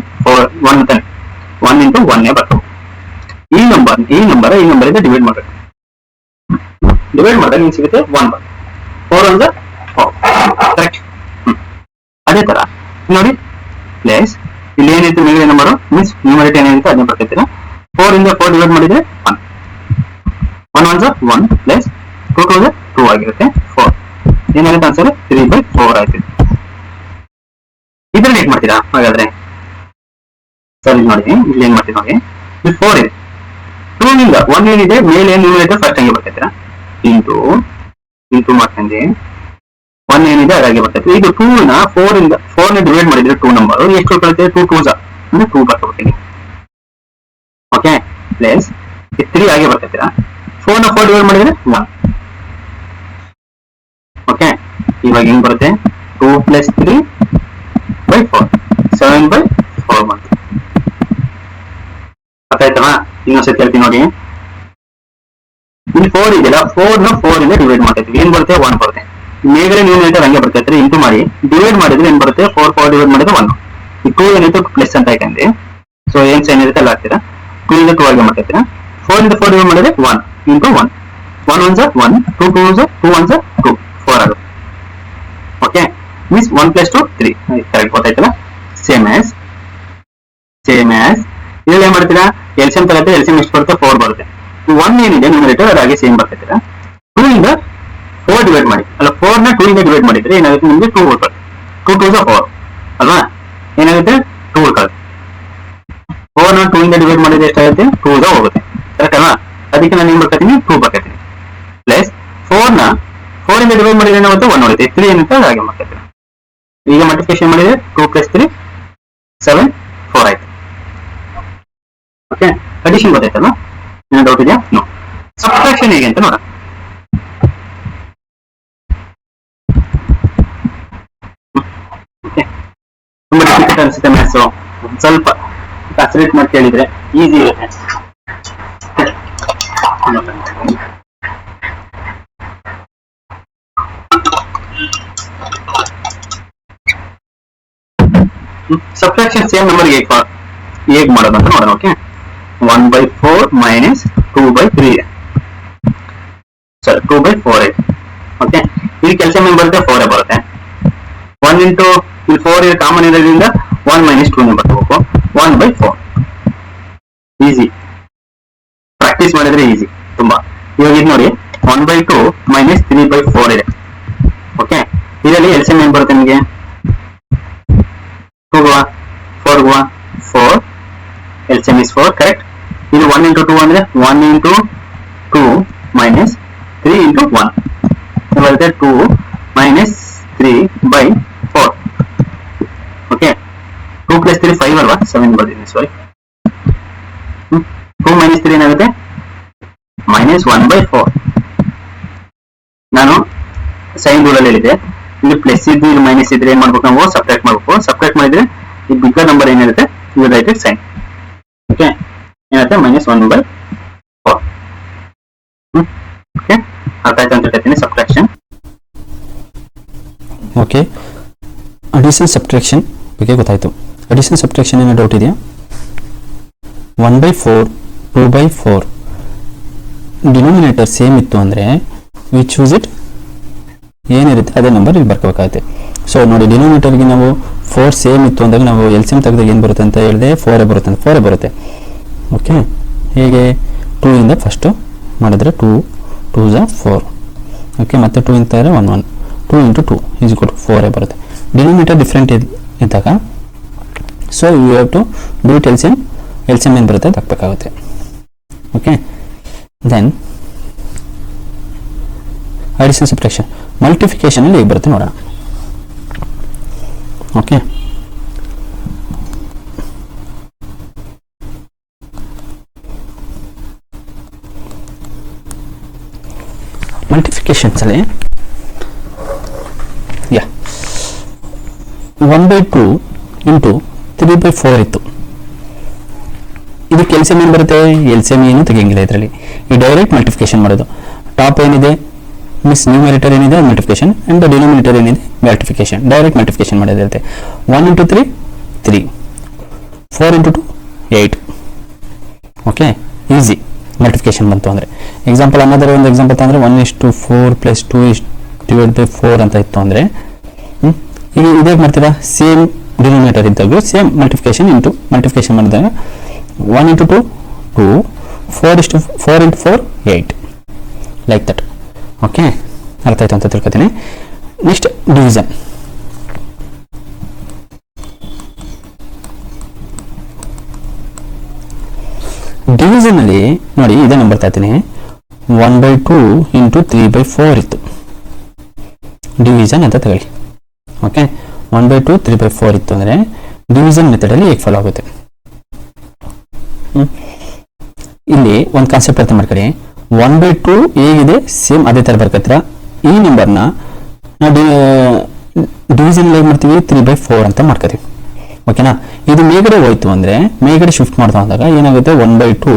1 ತಾನೆ. 1 × 1 ಬರ್ತವೆ. ಈ ನಂಬರ್ ಇಂದ ಡಿವೈಡ್ ಮಾಡಬೇಕು. ಡಿವೈಡ್ ಮಾಡಿದಾಗ ಏನ್ ಸಿಗುತ್ತೆ, 1 ಬರುತ್ತೆ. 4 1 4. ಕರೆಕ್ಟ್. ಅದೇ ತರ ನೋಡಿ, ಪ್ಲೇಸ್ ಇಲ್ಲಿ ಏನಿತ್ತು ಮೇಲಿನ ನಂಬರ್ ಮೀನ್ಸ್ ನ್ಯೂಮರೇಟರ್ ಏನಿರುತ್ತೆ ಅದನ್ನ ಬರ್ತಿರ್ತೀರಾ. 4 ಇಂದ 4 ಡಿವೈಡ್ ಮಾಡಿದ್ರೆ 1 1 1 ಪ್ಲಸ್ 2 2 2 ಆಗಿರುತ್ತೆ. 4 ಏನಾಗುತ್ತೆ ಆನ್ಸರ್ 3/4 ಆಯ್ತು. ಇದ್ರಲ್ಲಿ ಏನ್ ಮಾಡ್ತೀರಾ ಹಾಗಾದ್ರೆ, ಸರಿ ನೋಡಿ, ಇಲ್ಲಿ ಏನ್ ಮಾಡ್ತೀವಿ ನೋಡಿ, ಇಲ್ಲಿ 4 ಇದೆ. 2 ಇಂದ 1 ಏನಿದೆ ಮೇಲೆ ನ್ಯೂಮರೇಟರ್ ಫಸ್ಟ್ ಹಂಗೆ ಬರ್ತಿರ್ತೀರಾ, ಇಂಟು ಮಾಡ್ತಂಗೆ 1 ಏನಿದೆ ಅದಾಗೆ ಬರ್ತೈತೆ. ಇದು 2 ನ 4 ನ ಡಿವೈಡ್ ಮಾಡಿದ್ರೆ 2 ನಂಬರ್ ಎಷ್ಟು ಉಳ್ಕೊಳುತ್ತೆ, 2 2 ಅಂದ್ರೆ 2 ಬರ್ತೀನಿ. ಓಕೆ, ಪ್ಲಸ್ 3 ಹಾಗೆ ಬರ್ತೈತೀರಾ. 4 ನ 4 ಡಿವೈಡ್ ಮಾಡಿದ್ರೆ 1. ಓಕೆ, ಇವಾಗ ಹೆಂಗ್ ಬರುತ್ತೆ, 2 + 3/4 7/4 ಬಂತು. ಅರ್ಥ ಆಯ್ತವಾ? ಇನ್ನೊಂದ್ಸತಿ ಹೇಳ್ತೀನಿ ನೋಡಿ, ಇಲ್ಲಿ 4 ಇದೆಯಲ್ಲ, 4 ನ 4 ಇಂದ ಡಿವೈಡ್ ಮಾಡ್ತೈತಿ. ಏನ್ ಬರುತ್ತೆ, 1 ಬರುತ್ತೆ. ಮೇಲ್ಗಡೆ ನ್ಯೂಮರೇಟರ್ ಹಂಗೆ ಬರ್ತೈತೆ, ಇಂಟು ಮಾಡಿ ಡಿವೈಡ್ ಮಾಡಿದ್ರೆ ಏನ್ ಬರುತ್ತೆ, 4 4 ಡಿವೈಡ್ ಮಾಡಿದ್ರೆ 1. ಈ 2 ಏನಿತ್ತು ಪ್ಲಸ್ ಅಂತ ಯಾಕಂದ್ರೆ, ಸೊ ಏನ್ ಸೈನ್ ಇರುತ್ತೆ ಅಲ್ಲ ಹಾಕ್ತೀರಾ. 2 ಇಂದ 2 ಆಗಿ ಮಾಡ್ತೈತೀರಾ. 4 ಇಂದ 4 ಡಿವೈಡ್ ಮಾಡಿದ್ರೆ 1 × 1 1 1 1 2 2 2 1 2 4 ಆಗುತ್ತೆ. Okay, means 1 + 2 3. ಕರೆಕ್ಟ್ ಗೊತ್ತಾಯ್ತಲ್ಲ. ಸೇಮ್ ಆಸ್ ಇಲ್ಲಿ ಏನ್ ಮಾಡ್ತೀರಾ, ಎಲ್ಸಿಎಂ ತಗೊಳ್ತೀರಾ. ಎಲ್ಸಿಎಂ ಎಷ್ಟು ಬರುತ್ತೆ, 4 ಬರುತ್ತೆ. 1 ಏನಿದೆ ನ್ಯೂಮರೇಟರ್ ಅದಾಗೆ ಸೇಮ್ ಬರ್ತೈತೀರಾ. 2 ಇಂದ 4 ಡಿವೈಡ್ ಮಾಡಿ, ಅಲ್ಲ 4 ನ 2 ಇಂದ ಡಿವೈಡ್ ಮಾಡಿದ್ರೆ ಏನಾಗುತ್ತೆ ನಿಮಗೆ, 2 ಉಳ್ಕೊಳ್ಳುತ್ತೆ. 2 2 4 ಅಲ್ವಾ, ಏನಾಗುತ್ತೆ 2 ಉಳ್ಕೊಳ್ಳುತ್ತೆ. 4 ನ 2 ಇಂದ ಡಿವೈಡ್ ಮಾಡಿದ್ರೆ ಎಷ್ಟಾಗುತ್ತೆ, 2 ಹೋಗುತ್ತೆ. ಕರೆಕ್ಟ್ ಅಲ್ವಾ? ಅದಕ್ಕೆ ನಾನು ಏನ್ ಬರ್ತೀನಿ, 2 ಬರ್ತೀನಿ. ಪ್ಲಸ್ 4 ನ 4 ಇಂದ ಡಿವೈಡ್ ಮಾಡಿದ್ರೆ ಏನಾಗುತ್ತೆ, 1 ಉಳಿಯುತ್ತೆ. 3 ಏನಿರುತ್ತೆ ಹಾಗೆ ಮಾಡ್ತೀನಿ. ಈಗ ಮಲ್ಟಿಪ್ಲಿಕೇಶನ್ ಮಾಡಿದ್ರೆ 2 + 3 7 4 ಆಯ್ತು. ಓಕೆ, ಅಡಿಷನ್ ಗೊತ್ತಾಯ್ತಲ್ಲ? ಏನೋ ಡೌಟ್ ಇದೆಯಾ? ನೋ. ಸಬ್ಟ್ರಾಕ್ಷನ್ ಹೇಗೆ ಅಂತ ನೋಡ. ತುಂಬಾ ಡಿಫಿಕಲ್ಟ್ ಅನ್ಸುತ್ತೆ ಮ್ಯಾಥ್ಸ್, ಸ್ವಲ್ಪ ಕಾನ್ಸಂಟ್ರೇಟ್ ಮಾಡಿ ಕೇಳಿದ್ರೆ ಈಸಿ ಇರುತ್ತೆ. ಸಬ್ಟ್ರಾಕ್ಷನ್ ಸೇಮ್ ನಂಬರ್ ಹೇಗೆ ಮಾಡೋದು ಅಂತ ನೋಡೋಣ. ಓಕೆ, 1/4 - 2/3 ಇದೆ, ಸರಿ 2/4 ಇದೆ. ಓಕೆ, ಇಲ್ಲಿ ಕೆಲಸ ಏನು ಬರುತ್ತೆ, 4 ಬರುತ್ತೆ. 1 × ಇಲ್ಲಿ 4 ಇದೆ ಕಾಮನ್ ಇರೋದ್ರಿಂದ 1 - 2 ಬರ್ಕೋಬೇಕು. 1/4 ಈಸಿ, ಪ್ರಾಕ್ಟೀಸ್ ಮಾಡಿದ್ರೆ ಈಸಿ ತುಂಬಾ. ಇವಾಗ ಇದು ನೋಡಿ, 1/2 - 3/4 ಇದೆ. ಓಕೆ, ಇದರಲ್ಲಿ ಎಲ್ಸಿಎಂ ಏನ್ ಬರುತ್ತೆ ನಿಮಗೆ, 2 4 4 LCM is 4. ಕರೆಕ್ಟ್. ಇದು 1 × 2 ಅಂದ್ರೆ 1 × 2 - 3 × 1 ಬರುತ್ತೆ. 2 - 3/4. ಓಕೆ, 2 + 3 5 ಅಲ್ವಾ, 7 ಬರ್ತೀನಿ, ಸಾರಿ. 2 - 3 ಏನಾಗುತ್ತೆ, -1/4. ನಾನು ಸೈನ್ ರೂಲ್ ಅಲ್ಲಿ ಹೇಳಿದೆ, ಇಲ್ಲಿ ಪ್ಲಸ್ ಇದ್ದು ಇಲ್ಲಿ ಮೈನಸ್ ಇದ್ರೆ ಏನ್ ಮಾಡ್ಬೇಕು ನಾವು ಸಬ್ಟ್ರಾಕ್ಟ್ ಮಾಡ್ಬೇಕು. ಸಬ್ಟ್ರಾಕ್ಟ್ ಮಾಡಿದ್ರೆ ಈ ಬಿಗ್ಗರ್ ನಂಬರ್ ಏನಿರುತ್ತೆ ಇದು ರೈಟ್ ಸೈನ್. ಓಕೆ, ಏನಾಗುತ್ತೆ -1/4. ಓಕೆ, ಅರ್ಥ ಆಯ್ತು ಅಂತ ಹೇಳ್ತೀನಿ ಸಬ್ಟ್ರಾಕ್ಷನ್. ಓಕೆ, ಅಡಿಷನ್ ಸಬ್ಟ್ರಾಕ್ಷನ್ ಬಗ್ಗೆ ಗೊತ್ತಾಯ್ತು. ಅಡಿಷನ್ ಸಬ್ಟ್ರಾಕ್ಷನ್ ಏನೋ ಡೌಟ್ ಇದೆಯಾ? 1/4 2/4 ಡಿನೋಮಿನೇಟರ್ ಸೇಮ್ ಇತ್ತು ಅಂದರೆ ವಿ ಚೂಸ್ ಇಟ್, ಏನಿರುತ್ತೆ ಅದೇ ನಂಬರ್ ಇಲ್ಲಿ ಬರ್ಕೋಬೇಕಾಗುತ್ತೆ. ಸೊ ನೋಡಿ, ಡಿನೋಮಿನೇಟರ್ಗೆ ನಾವು 4 ಸೇಮ್ ಇತ್ತು ಅಂದಾಗ ನಾವು LCM ತೆಗೆದಾಗ ಏನು ಬರುತ್ತೆ ಅಂತ ಹೇಳಿದೆ, 4 ಬರುತ್ತೆ ಅಂತ 4 ಬರುತ್ತೆ. ಓಕೆ, ಹೇಗೆ 2 ಇಂದ ಫಸ್ಟು ಮಾಡಿದ್ರೆ 2 2s are 4. ಓಕೆ, ಮತ್ತೆ 2 ಇಂತ 1 1 2 × 2 is equal to 4 ಬರುತ್ತೆ. ಡಿನೋಮಿನೇಟರ್ ಡಿಫ್ರೆಂಟ್ ಇದ್ದಾಗ so you have to do it LCM ಏನು ಬರುತ್ತೆ ಅದು ಹಾಕಬೇಕಾಗುತ್ತೆ. Okay, then addition subtraction. Multiplication ಅಲ್ಲಿ ಹೇಗೆ ಬರುತ್ತೆ ನೋಡೋಣ. ಓಕೆ, ಮಲ್ಟಿಫಿಕೇಶನ್ಸ್ ಅಲ್ಲಿ 1/2 × 3/4 ಇತ್ತು. ಇದಕ್ಕೆ LCM ಏನು ಬರುತ್ತೆ? LCM ಏನು ತೆಗೆಯಂಗಿಲ್ಲ ಇದರಲ್ಲಿ. ಈ ಡೈರೆಕ್ಟ್ ಮಲ್ಟಿಫಿಕೇಶನ್ ಮಾಡೋದು. ಟಾಪ್ ಏನಿದೆ ನ್ಯೂಮರೇಟರ್ ಏನಿದೆ ಮಲ್ಟಿಫಿಕೇಶನ್, ಅಂಡ್ ಡಿನೋಮಿನೇಟರ್ ಏನಿದೆ ಮಲ್ಟಿಫಿಕೇಶನ್. ಡೈರೆಕ್ಟ್ ಮಲ್ಟಿಫಿಕೇಶನ್ ಮಾಡೋದಿರುತ್ತೆ. 1 × 3 3, 4 × 2 8. ಓಕೆ, ಈಸಿ ಮಲ್ಟಿಫಿಕೇಶನ್ ಬಂತು ಅಂದರೆ. ಎಕ್ಸಾಂಪಲ್ ಅನ್ನೋದರ ಒಂದು ಎಕ್ಸಾಂಪಲ್ ತಂದರೆ 1:4 + 2/4 ಅಂತ ಇತ್ತು ಅಂದರೆ ಈಗ ಇದೇ ಮಾಡ್ತೀರಾ, ಸೇಮ್ ಡಿನೋಮಿನೇಟರ್ ಇದ್ದಾಗೂ ಸೇಮ್ ಮಲ್ಟಿಫಿಕೇಶನ್ ಮಲ್ಟಿಫಿಕೇಶನ್ ಮಾಡಿದಾಗ 1 × 2 2, 4 × 4 8 ಲೈಕ್ ದಟ್. ಓಕೆ, ಅರ್ಥ ಆಯ್ತು ಅಂತ ತಿಳ್ಕೊತೀನಿ. Next division. ಡಿವಿಷನ್ ಅಲ್ಲಿ ನೋಡಿ ಇದೇ ನಂಬರ್ ತರ್ತೀನಿ. 1/2 × 3/4 ಇತ್ತು ಡಿವಿಷನ್ ಅಂತ ತಗೊಳ್ಳಿ. ಓಕೆ, 1/2 3/4 ಇತ್ತು ಅಂದರೆ ಡಿವಿಷನ್ ಮೆಥಡ್ ಅಲ್ಲಿ ಹೇಗೆ ಫಾಲೋ ಆಗುತ್ತೆ. ಇಲ್ಲಿ ಒಂದು ಕಾನ್ಸೆಪ್ಟ್ ಅರ್ಥ ಮಾಡ್ಕೊಳ್ಳಿ. 1/2 ಹೇಗಿದೆ ಸೇಮ್ ಅದೇ ಥರ ಬರ್ಕತ್ರ ಈ ನಂಬರ್ನ ನಾವು ಡಿವಿಷನ್ ಹೇಗೆ ಮಾಡ್ತೀವಿ 3/4 ಅಂತ ಮಾಡ್ಕೋತೀವಿ. ಓಕೆನಾ, ಇದು ಮೇಲ್ಗಡೆ ಹೋಯ್ತು ಅಂದರೆ ಮೇಲ್ಗಡೆ ಶಿಫ್ಟ್ ಮಾಡ್ತಾ ಹೋದಾಗ ಏನಾಗುತ್ತೆ 1/2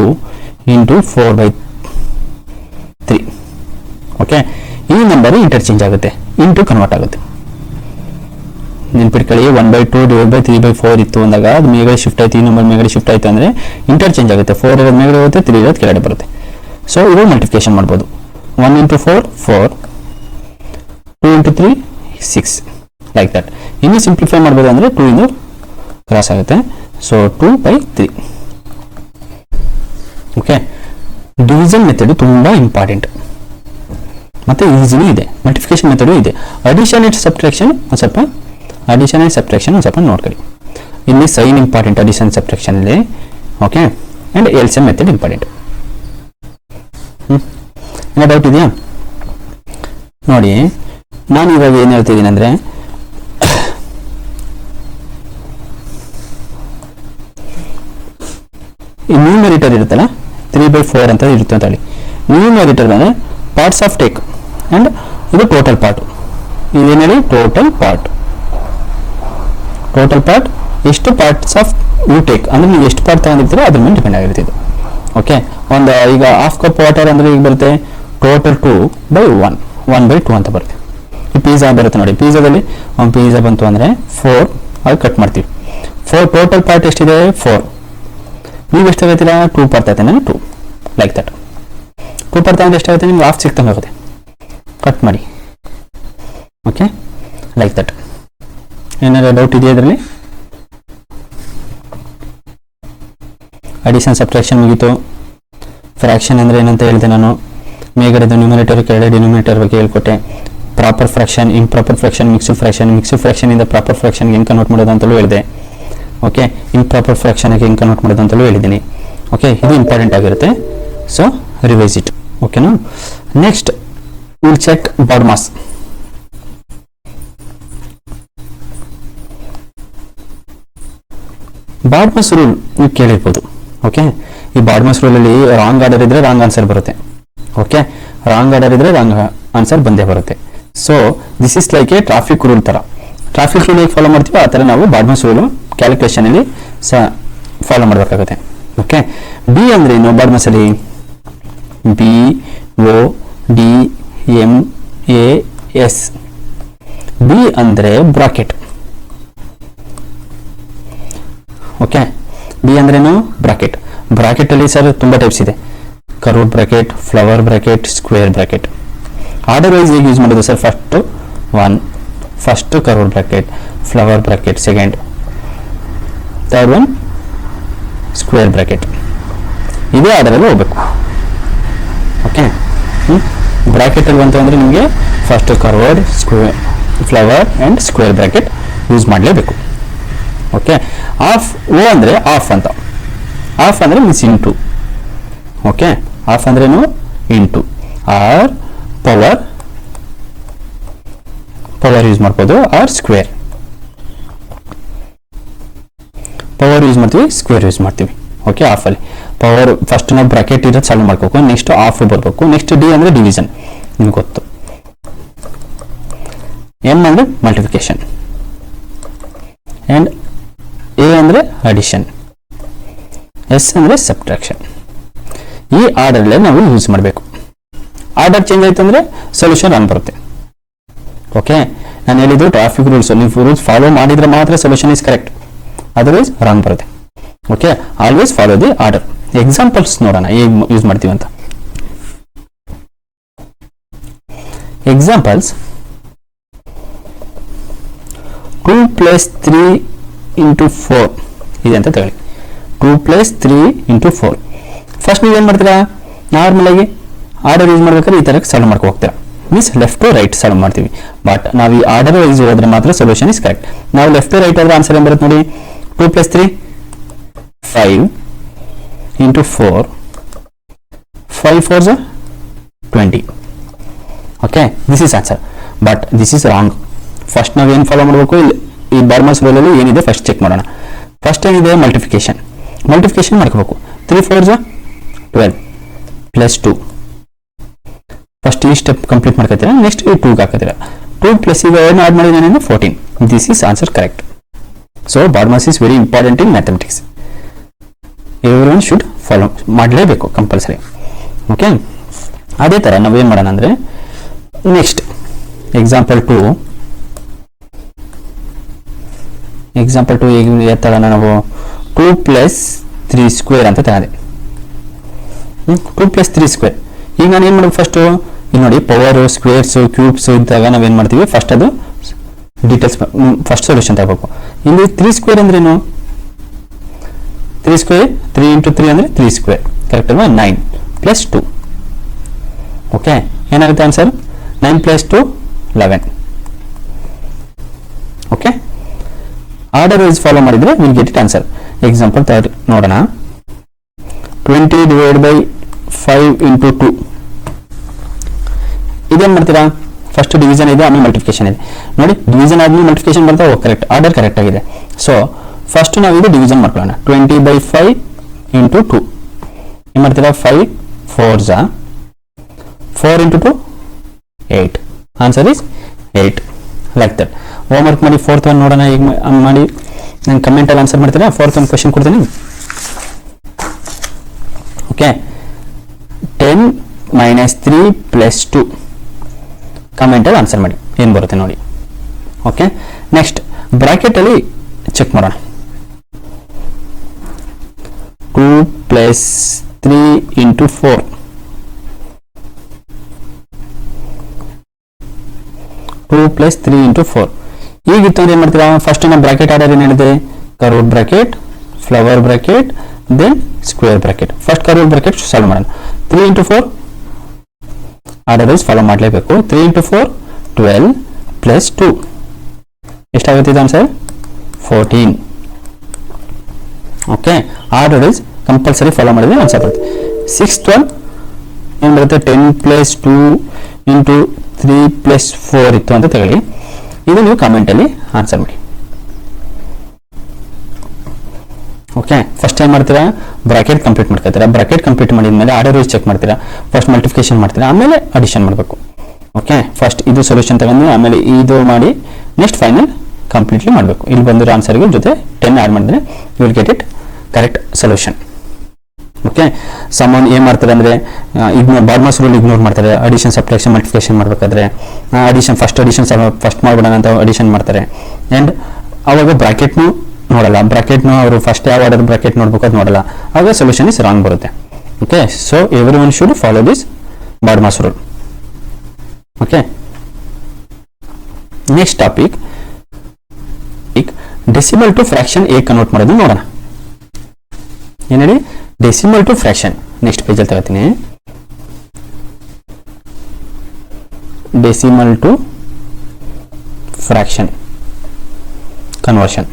× 4/3. ಓಕೆ, ಈ ನಂಬರ್ ಇಂಟರ್ಚೇಂಜ್ ಆಗುತ್ತೆ, ಇಂಟು ಕನ್ವರ್ಟ್ ಆಗುತ್ತೆ. ನೆನ್ಪಿಟ್ಕೊಳ್ಳಿ, 1/2 / 3/4 ಇತ್ತು ಅಂದಾಗ ಅದು ಮೇಲ್ಗಡೆ ಶಿಫ್ಟ್ ಆಯ್ತು, ಈ ನಂಬರ್ ಮೇಲ್ಗಡೆ ಶಿಫ್ಟ್ ಆಯ್ತು ಅಂದರೆ ಇಂಟರ್ಚೇಂಜ್ ಆಗುತ್ತೆ. 4 ಇರೋದು ಮೇಲ್ಗಡೆ ಹೋಗುತ್ತೆ, 3 ಇರೋದು ಕೆಳಗಡೆ ಬರುತ್ತೆ. ಸೊ ಇದು ಮಲ್ಟಿಫಿಕೇಶನ್ ಮಾಡ್ಬೋದು. 1 × 4 4, 2 × 3 6 ಲೈಕ್ ದಟ್. ಇನ್ನು ಸಿಂಪ್ಲಿಫೈ ಮಾಡ್ಬೋದು ಅಂದರೆ 2 ಇಂದ ಕ್ರಾಸ್ ಆಗುತ್ತೆ. ಸೊ 2/3. ಓಕೆ, ಡಿವಿಷನ್ ಮೆಥಡ್ ತುಂಬ ಇಂಪಾರ್ಟೆಂಟ್ ಮತ್ತು ಈಸಿನೂ ಇದೆ. ಮಲ್ಟಿಫಿಕೇಶನ್ ಮೆಥಡು ಇದೆ. ಅಡಿಷನ್ ಆ್ಯಂಡ್ ಸಬ್ಟ್ರಾಕ್ಷನ್ ಒಂದು ಸ್ವಲ್ಪ ನೋಡ್ಕೊಳ್ಳಿ. ಇಲ್ಲಿ ಸೈನ್ ಇಂಪಾರ್ಟೆಂಟ್ ಅಡಿಷನ್ ಸಬ್ಟ್ರಾಕ್ಷನ್ ಅಲ್ಲಿ. Okay, and LCM method important. ಏನೋ ಡೌಟ್ ಇದೆಯಾ ನೋಡಿ. ನಾನು ಇವಾಗ ಏನು ಹೇಳ್ತಿದ್ದೀನಿ ಅಂದರೆ ಈ ನ್ಯೂಮರೇಟರ್ ಇರುತ್ತಲ್ಲ 3/4 ಅಂತ ಇರುತ್ತೆ ಅಂತ ಹೇಳಿ. ನ್ಯೂಮರೇಟರ್ ಅಂದರೆ ಪಾರ್ಟ್ಸ್ ಆಫ್ ಟೇಕ್ ಆ್ಯಂಡ್ ಇದು ಟೋಟಲ್ ಪಾರ್ಟ್. ಇದೇನು ಹೇಳಿ ಟೋಟಲ್ ಪಾರ್ಟ್ ಎಷ್ಟು ಪಾರ್ಟ್ಸ್ ಆಫ್ ಯು ಟೇಕ್ ಅಂದರೆ ನೀವು ಎಷ್ಟು ಪಾರ್ಟ್ ತಗೊಂಡಿರ್ತೀರೋ ಅದ್ರ ಮೇಲೆ ಡಿಪೆಂಡ್ ಆಗಿರುತ್ತೆ ಇದು. ಓಕೆ, ಒಂದು ಈಗ ½ ಕಪ್ ವಾಟರ್ ಅಂದರೆ ಈಗ ಬರುತ್ತೆ ಟೋಟಲ್ 2/1 1/2 ಅಂತ ಬರುತ್ತೆ. ಈ ಪಿಜ್ಜಾ ಬರುತ್ತೆ ನೋಡಿ, ಪಿಜ್ಜಾದಲ್ಲಿ ಒಂದು ಪಿಜ್ಜಾ ಬಂತು ಅಂದರೆ 4 ಅದು ಕಟ್ ಮಾಡ್ತೀವಿ. 4 ಟೋಟಲ್ ಪಾರ್ಟ್ ಎಷ್ಟಿದೆ 4. ನೀವು ಎಷ್ಟು ತಗೋತೀರಾ 2 ಪಾರ್ಟ್ ತಗೋತೀನಿ 2 ಲೈಕ್ ದಟ್. 2 ಪಾರ್ಟ್ ತಗೊಂಡು ಎಷ್ಟಾಗುತ್ತೆ ನಿಮ್ಗೆ ½ ಸಿಕ್ತಂಗೆ ಆಗುತ್ತೆ. ಕಟ್ ಮಾಡಿ. Okay, like that. ಏನಾದ್ರು ಡೌಟ್ ಇದೆಯಾ ಇದರಲ್ಲಿ? ಅಡಿಷನ್ ಸಬ್ಟ್ರಾಕ್ಷನ್ ಮುಗೀತು. ಫ್ರಾಕ್ಷನ್ ಅಂದರೆ ಏನಂತ ಹೇಳಿದೆ ನಾನು. ಮೇಲ್ಗಡೆ ನ್ಯೂಮರೇಟರ್ ಕೆಳಗಡೆ ಡಿನೋಮಿನೇಟರ್ ಬಗ್ಗೆ ಹೇಳ್ಕೊಟ್ಟೆ. Proper fraction, improper fraction, mixed fraction ಇಂದ ಪ್ರಾಪರ್ ಫ್ರಾಕ್ಷನ್ಗೆ ಹೆಂಗೆ ಕನ್ವರ್ಟ್ ಮಾಡೋದು ಅಂತಲೂ ಹೇಳಿದೆ. ಓಕೆ, ಇಂಪ್ರಾಪರ್ ಫ್ರಾಕ್ಷನ್ಗೆ ಹೆಂಗೆ ಕನ್ವರ್ಟ್ ಮಾಡೋದು ಅಂತಲೂ ಹೇಳಿದ್ದೀನಿ. ಓಕೆ, ಇದು ಇಂಪಾರ್ಟೆಂಟ್ ಆಗಿರುತ್ತೆ. So revise it. ಓಕೆನಾ. Next will check BODMAS. BODMAS rule ನೀವು ಕೇಳಿರ್ಬೋದು. ಓಕೆ, ಈ ಬಾಡ್ ಮಾಸ್ ರೂಲಲ್ಲಿ ರಾಂಗ್ ಆರ್ಡರ್ ಇದ್ರೆ ರಾಂಗ್ ಆನ್ಸರ್ ಬರುತ್ತೆ. ಓಕೆ, ರಾಂಗ್ ಆರ್ಡರ್ ಇದ್ರೆ ರಾಂಗ್ ಆನ್ಸರ್ ಬಂದೇ ಬರುತ್ತೆ. So this is like a traffic rule ತರ. ಟ್ರಾಫಿಕ್ ರೂಲ್ ಹೇಗೆ ಫಾಲೋ ಮಾಡ್ತೀವಿ ಆ ಥರ ನಾವು ಬಾಡ್ಮಸ್ ರೂಲ್ ಕ್ಯಾಲ್ಕುಲೇಷನ್ ಅಲ್ಲಿ ಫಾಲೋ ಮಾಡಬೇಕಾಗುತ್ತೆ. ಓಕೆ, ಬಿ ಅಂದ್ರೆ ಏನು ಬಾಡ್ಮಸ್ ಅಲ್ಲಿ? BODMAS. ಬಿ ಅಂದ್ರೆ ಬ್ರಾಕೆಟ್. ಓಕೆ, ಬಿ ಅಂದ್ರೇನು? ಬ್ರಾಕೆಟ್. ಬ್ರಾಕೆಟ್ ಅಲ್ಲಿ ಸರ್ ತುಂಬಾ ಟೈಪ್ಸ್ ಇದೆ. Curved bracket, flower bracket, square bracket. Order wise ಹೇಗೆ ಯೂಸ್ ಮಾಡೋದು ಸರ್? First curved bracket, flower bracket second, third one square bracket. ಇದೇ ಆರ್ಡರಲ್ಲಿ ಹೋಗ್ಬೇಕು. ಓಕೆ, ಬ್ರಾಕೆಟ್ ಅಲ್ಲಿ ಬಂತು ಅಂದ್ರೆ ನಿಮಗೆ first curved, square, flower and square bracket use ಮಾಡಲೇಬೇಕು. ಓಕೆ, ಆಫ್ ಓ ಅಂದ್ರೆ ಆಫ್ ಅಂತ. ಆಫ್ ಅಂದ್ರೆ ಮೀನ್ಸ್ ಇಂಟು. ಓಕೆ, ಆಫ್ ಅಂದ್ರೇನು? ಇಂಟು. ಆರ್ ಪವರ್ ಯೂಸ್ ಮಾಡ್ಬೋದು, ಆರ್ ಸ್ಕ್ವೇರ್. ಪವರ್ ಯೂಸ್ ಮಾಡ್ತೀವಿ, ಸ್ಕ್ವೇರ್ ಯೂಸ್ ಮಾಡ್ತೀವಿ. ಓಕೆ, ಆಫ್ ಅಲ್ಲಿ ಪವರ್ ಫಸ್ಟ್ ನಾವು ಬ್ರಾಕೆಟ್ ಇರೋದು ಸಾಲ್ವ್ ಮಾಡ್ಕೋಬೇಕು, ನೆಕ್ಸ್ಟ್ ಆಫ್ ಬರಬೇಕು, ನೆಕ್ಸ್ಟ್ ಡಿ ಅಂದ್ರೆ ಡಿವಿಷನ್, ನಿಮ್ಗೆ ಗೊತ್ತು. ಎಂ ಅಂದ್ರೆ ಮಲ್ಟಿಪ್ಲಿಕೇಶನ್ ಅಂಡ್ ಎ ಅಂದ್ರೆ ಅಡಿಷನ್, ಎಸ್ ಅಂದ್ರೆ ಸಬ್ಟ್ರಾಕ್ಷನ್. ಈ ಆರ್ಡರ್ ನಾವು ಯೂಸ್ ಮಾಡಬೇಕು. ಆರ್ಡರ್ ಚೇಂಜ್ ಆಯ್ತು ಅಂದ್ರೆ ಸೊಲ್ಯೂಷನ್ ರಾಂಗ್ ಬರುತ್ತೆ. ಓಕೆ, ನಾನು ಹೇಳಿದ್ದು ಟ್ರಾಫಿಕ್ ರೂಲ್ಸ್, ನೀವು ರೂಲ್ಸ್ ಫಾಲೋ ಮಾಡಿದ್ರೆ ಮಾತ್ರ solution is correct, otherwise wrong ಬರುತ್ತೆ. Okay, always follow the order. Examples ನೋಡೋಣ ಹೇಗೆ ಯೂಸ್ ಮಾಡ್ತೀವಿ ಅಂತ. ಎಕ್ಸಾಂಪಲ್ಸ್: 2 + 3 × 4 ಇದೆ ಅಂತ ತಗೊಳ್ಳಿ. 2 + 3 × 4. ಫಸ್ಟ್ ನೀವು ಏನು ಮಾಡ್ತೀರಾ? ನಾರ್ಮಲ್ ಆಗಿ ಆರ್ಡರ್ ಯೂಸ್ ಮಾಡ್ಬೇಕಾದ್ರೆ ಈ ತರ ಸಾಲ್ವ್ ಮಾಡ್ಕೊ ಹೋಗ್ತೀರಾ. Means left to right solve ಮಾಡ್ತೀವಿ. ಬಟ್ ನಾವು ಈ ಆರ್ಡರ್ ವೈಸ್ ಹೋದ್ರೆ ಮಾತ್ರ ಸೊಲ್ಯೂಷನ್ ಇಸ್ ಕರೆಕ್ಟ್. ನಾವು ಲೆಫ್ಟ್ ಟು ರೈಟ್ ಆದ್ರೆ ಆನ್ಸರ್ ಏನು ಬರುತ್ತೆ ನೋಡಿ. 2 + 3 5 × 4, 5 4s 20. Okay, this is answer. But this is wrong. First ನಾವು ಏನು ಫಾಲೋ ಮಾಡಬೇಕು? ಈ ಬಾರ್ಮಸ್ ರೂಲ್ ಅಲ್ಲಿ ಏನಿದೆ ಫಸ್ಟ್ ಚೆಕ್ ಮಾಡೋಣ. ಫಸ್ಟ್ ಏನಿದೆ? ಮಲ್ಟಿಫಿಕೇಶನ್ ಮಾಡ್ಕೋಬೇಕು. 3 4s 12 + 2. ಫಸ್ಟ್ ಈ ಸ್ಟೆಪ್ ಕಂಪ್ಲೀಟ್ ಮಾಡ್ಕೊತೀರಾ, ನೆಕ್ಸ್ಟ್ ಈ 2 ಹಾಕೋತೀರಾ. 2 + ಈಗ ಏನು ಆಡ್ ಮಾಡಿದ್ದೇನೆ? 14. This is answer correct. So BODMAS is very important in mathematics. Everyone should follow ಮಾಡಲೇಬೇಕು ಕಂಪಲ್ಸರಿ. ಓಕೆ, ಅದೇ ಥರ ನಾವೇನು ಮಾಡೋಣ ಅಂದರೆ ನೆಕ್ಸ್ಟ್ ಎಕ್ಸಾಂಪಲ್ 2 ಹೇಗೆ ತಗೋಣ ನಾವು? 2 + 3 ಸ್ಕ್ವೇರ್ ಅಂತ ತಗೊಂಡೆ. 2 + 3 ಸ್ಕ್ವೇರ್. ಈಗ ನಾನು ಏನು ಮಾಡ್ಬೇಕು? ಫಸ್ಟು ಇಲ್ಲಿ ನೋಡಿ, ಪವರು, ಸ್ಕ್ವೇರ್ಸು, ಕ್ಯೂಬ್ಸು ಇದ್ದಾಗ ನಾವೇನು ಮಾಡ್ತೀವಿ? ಫಸ್ಟ್ ಅದು ಡೀಟೇಲ್ಸ್ ಫಸ್ಟ್ ಸೊಲ್ಯೂಷನ್ ತಗೋಬೇಕು. ಇಲ್ಲಿ 3 ಸ್ಕ್ವೇರ್ ಅಂದ್ರೇನು? 3 ಸ್ಕ್ವೇರ್ 3 × 3 ಅಂದರೆ 3 ಸ್ಕ್ವೇರ್, ಕರೆಕ್ಟ್ ಅಲ್ವಾ? 9 + 2. ಓಕೆ, ಏನಾಗುತ್ತೆ answer? 9 + 2 11. Okay, order wise follow ಮಾಡಿದ್ರೆ will get it answer. Example 3 ನೋಡೋಣ. 20 / 5 × 2. ಇದೇನು ಮಾಡ್ತೀರಾ? ಫಸ್ಟ್ ಡಿವಿಷನ್ ಇದೆ, ಆಮೇಲೆ ಮಲ್ಟಿಫಿಕೇಶನ್ ಇದೆ. ನೋಡಿ, ಡಿವಿಷನ್ ಆದ್ಮೇಲೆ ಮಲ್ಟಿಫಿಕೇಶನ್ ಬರ್ತಾ ಕರೆಕ್ಟ್, ಆರ್ಡರ್ ಕರೆಕ್ಟ್ ಆಗಿದೆ. ಸೊ ಫಸ್ಟ್ ನಾವು ಇದು ಡಿವಿಷನ್ ಮಾಡ್ಕೊಳ್ಳೋಣ. 20 / 5 × 2 ಏನು ಮಾಡ್ತೀರಾ? 5 4s 4 × 2 8. Answer is 8. Like that. Homework ಮಾಡಿ. 4th ಒನ್ ನೋಡೋಣ ಈಗ ಮಾಡಿ. ನಾನು ಕಮೆಂಟಲ್ಲಿ ಆನ್ಸರ್ ಮಾಡ್ತೀರಾ? 4th ಒಂದು ಕ್ವೆಶನ್ ಕೊಡ್ತೀನಿ. ಓಕೆ, 10 - 3 + 2 ಕಮೆಂಟಲ್ಲಿ ಆನ್ಸರ್ ಮಾಡಿ, ಏನು ಬರುತ್ತೆ ನೋಡಿ. ಓಕೆ, ನೆಕ್ಸ್ಟ್ ಬ್ರಾಕೆಟಲ್ಲಿ ಚೆಕ್ ಮಾಡೋಣ. 2 + 3 × 4. 2 + 3 × 4 ಈಗಿತ್ತು ಅಂದ್ರೆ ಏನು ಮಾಡ್ತೀರಾ? ಫಸ್ಟ್ ನಮ್ಮ ಬ್ರಾಕೆಟ್ ಆರ್ಡರ್ ಏನು ಹೇಳಿದೆ? Curved bracket, flower bracket, then square bracket. First curved bracket solve ಮಾಡೋಣ. 3 × 4 ಆರ್ಡರ್ ವೈಸ್ ಫಾಲೋ ಮಾಡಲೇಬೇಕು. 3 × 4 12 + 2 ಎಷ್ಟಾಗುತ್ತೆ ಇದು answer? 14. Okay, order wise compulsory follow ಮಾಡಿದ್ರೆ ಆನ್ಸರ್ ಬರುತ್ತೆ. 6th ಒನ್ ಏನು ಬರುತ್ತೆ? 10 + 2 × 3 + 4 ಇತ್ತು ಅಂತ ತಗೊಳ್ಳಿ. ಇದು ನೀವು ಕಮೆಂಟಲ್ಲಿ ಆನ್ಸರ್ ಮಾಡಿ. ಓಕೆ, ಫಸ್ಟ್ ಏನು ಮಾಡ್ತೀರಾ? ಬ್ರಾಕೆಟ್ ಕಂಪ್ಲೀಟ್ ಮಾಡ್ಕೊತೀರಾ. ಬ್ರಾಕೆಟ್ ಕಂಪ್ಲೀಟ್ ಮಾಡಿದ ಮೇಲೆ ಆರ್ಡರ್ ವೈಸ್ ಚೆಕ್ ಮಾಡ್ತೀರಾ. ಫಸ್ಟ್ ಮಲ್ಟಿಫಿಕೇಶನ್ ಮಾಡ್ತೀರಾ, ಆಮೇಲೆ ಅಡಿಷನ್ ಮಾಡಬೇಕು. ಓಕೆ, ಫಸ್ಟ್ ಇದು ಸೊಲ್ಯೂಷನ್ ತಗೊಂಡು ಆಮೇಲೆ ಇದು ಮಾಡಿ ನೆಕ್ಸ್ಟ್ ಫೈನಲ್ ಕಂಪ್ಲೀಟ್ಲಿ ಮಾಡಬೇಕು. ಇಲ್ಲಿ ಬಂದಿರೋ ಆನ್ಸರ್ಗೆ ಜೊತೆ 10 ಆ್ಯಡ್ ಮಾಡಿದ್ರೆ you will get it correct solution. Okay, ಸಮ್ಮನ್ ಏನು ಮಾಡ್ತಾರೆ ಅಂದರೆ ಬಾರ್ಮಸ್ ರೂಲ್ ಇಗ್ನೋರ್ ಮಾಡ್ತಾರೆ. ಅಡಿಷನ್ ಸಬ್ಟ್ರಾಕ್ಷನ್ ಮಲ್ಟಿಪ್ಲಿಕೇಶನ್ ಮಾಡಬೇಕಾದ್ರೆ ಅಡಿಷನ್ ಫಸ್ಟ್ ಮಾಡ್ಬಿಡೋಣ ಅಂತ ಅಡಿಷನ್ ಮಾಡ್ತಾರೆ. ಆ್ಯಂಡ್ ಅವಾಗ ಬ್ರಾಕೆಟ್ನು ನೋಡಲ್ಲ, ಬ್ರಾಕೆಟ್ನು ಅವರು ಫಸ್ಟ್ ಯಾವ ಆರ್ಡರ್ ಬ್ರಾಕೆಟ್ ನೋಡ್ಬೇಕು ಅದು ನೋಡಲ್ಲ, ಆಗ ಸೊಲ್ಯೂಷನ್ ಇಸ್ ರಾಂಗ್ ಬರುತ್ತೆ. Okay, so everyone should follow this BODMAS rule. Okay, next topic decimal to fraction ಹೇಗೆ ಕನ್ವರ್ಟ್ ಮಾಡೋದು ನೋಡೋಣ. ಏನು ಹೇಳಿ, ಡೆಸಿಮಲ್ ಟು ಫ್ರಾಕ್ಷನ್. ನೆಕ್ಸ್ಟ್ ಪೇಜಲ್ಲಿ ತಗೋತೀನಿ. ಡೆಸಿಮಲ್ ಟು ಫ್ರಾಕ್ಷನ್ ಕನ್ವರ್ಷನ್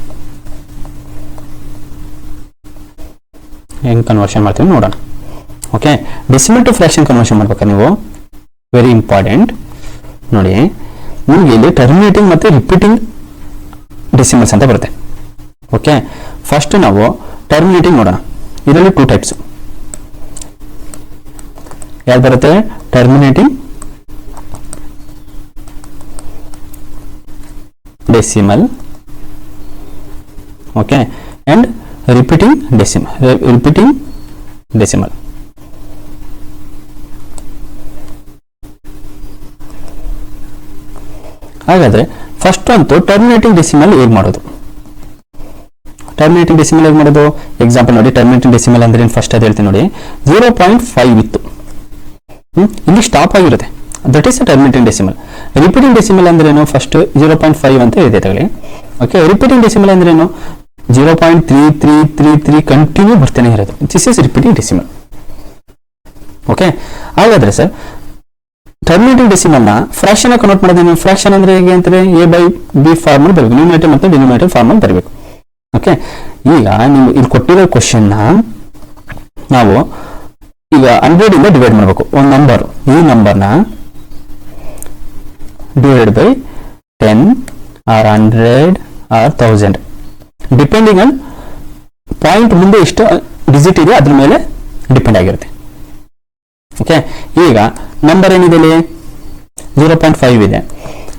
ಹೆಂಗೆ ಕನ್ವರ್ಷನ್ ಮಾಡ್ತೀವಿ ನೋಡೋಣ. Okay, decimal to fraction conversion ಮಾಡ್ಬೇಕಾದ್ರೆ ನೀವು ವೆರಿ ಇಂಪಾರ್ಟೆಂಟ್ ನೋಡಿ, ನಿಮಗೆ ಇಲ್ಲಿ ಟರ್ಮಿನೇಟಿಂಗ್ ಮತ್ತು ರಿಪೀಟಿಂಗ್ ಡೆಸಿಮಲ್ಸ್ ಅಂತ ಬರುತ್ತೆ. ಓಕೆ, ಫಸ್ಟ್ ನಾವು ಟರ್ಮಿನೇಟಿಂಗ್ ನೋಡೋಣ. ಇದರಲ್ಲಿ 2 ಟೈಪ್ಸ್ ಯಾವ್ದು ಬರುತ್ತೆ, terminating decimal, okay, and repeating decimal. ಹಾಗಾದ್ರೆ ಫಸ್ಟ್ ಅಂತೂ ಟರ್ಮಿನೇಟಿಂಗ್ ಡೆಸಿಮಲ್ ಹೇಗೆ ಮಾಡೋದು? ಟರ್ಮಿನೇಟಿಂಗ್ ಡೆಸಿಮಲ್ ಹೇಗೆ ಮಾಡೋದು? ಎಕ್ಸಾಂಪಲ್ ನೋಡಿ, ಟರ್ಮಿನೇಟಿಂಗ್ ಡೆಸಿಮಲ್ ಅಂದ್ರೆ ಫಸ್ಟ್ ಅದು ಹೇಳ್ತೀನಿ ನೋಡಿ. 0.5 ಇತ್ತು, ಇಲ್ಲಿ ಸ್ಟಾಪ್ ಆಗಿರುತ್ತೆ, that is terminating decimal. Repeating decimal ಅಂದ್ರೆ ಏನು? ಫಸ್ಟ್ 0.5 ಅಂತ ಇದೆ ತಗೊಳ್ಳಿ. ಓಕೆ, ರಿಪೀಟಿಂಗ್ ಡೆಸಿಮಲ್ ಅಂದ್ರೆ ಏನು? 0.3333 ಕಂಟಿನ್ಯೂ ಬರ್ತಾನೆ ಇರೋದು. This is repeating decimal. Okay, ಹಾಗಾದ್ರೆ ಸರ್ ಟರ್ಮಿನೇಟಿಂಗ್ ಡೆಸಿಮಲ್ ನ ಫ್ರಾಕ್ಷನ್ ಕನ್ವರ್ಟ್ ಮಾಡೋದೇನು? ಫ್ರಾಕ್ಷನ್ ಅಂದ್ರೆ ಹೇಗೆ ಅಂತಾರೆ, A/B ಫಾರ್ಮ್ ಅಲ್ಲಿ ಬರಬೇಕು, ನ್ಯೂಮರೇಟರ್ ಮತ್ತು ಡಿನೋಮಿನೇಟರ್ ಫಾರ್ಮ್ ಅಲ್ಲಿ ಬರಬೇಕು. ಓಕೆ, ಈಗ ನೀವು ಇಲ್ಲಿ ಕೊಟ್ಟಿರೋ ಕ್ವಶನ್ ನಾವು ಈಗ 100 ಇಂದ ಡಿವೈಡ್ ಮಾಡಬೇಕು. ಒಂದು ನಂಬರ್, ಈ ನಂಬರ್ನ divide by 10 or 100 or 1000 depending on point ಮುಂದೆ ಎಷ್ಟು ಡಿಜಿಟ್ ಇದೆ ಅದ್ರ ಮೇಲೆ ಡಿಪೆಂಡ್ ಆಗಿರುತ್ತೆ. ಓಕೆ, ಈಗ ನಂಬರ್ ಏನಿದೆ ಇಲ್ಲಿ 0.5 ಇದೆ.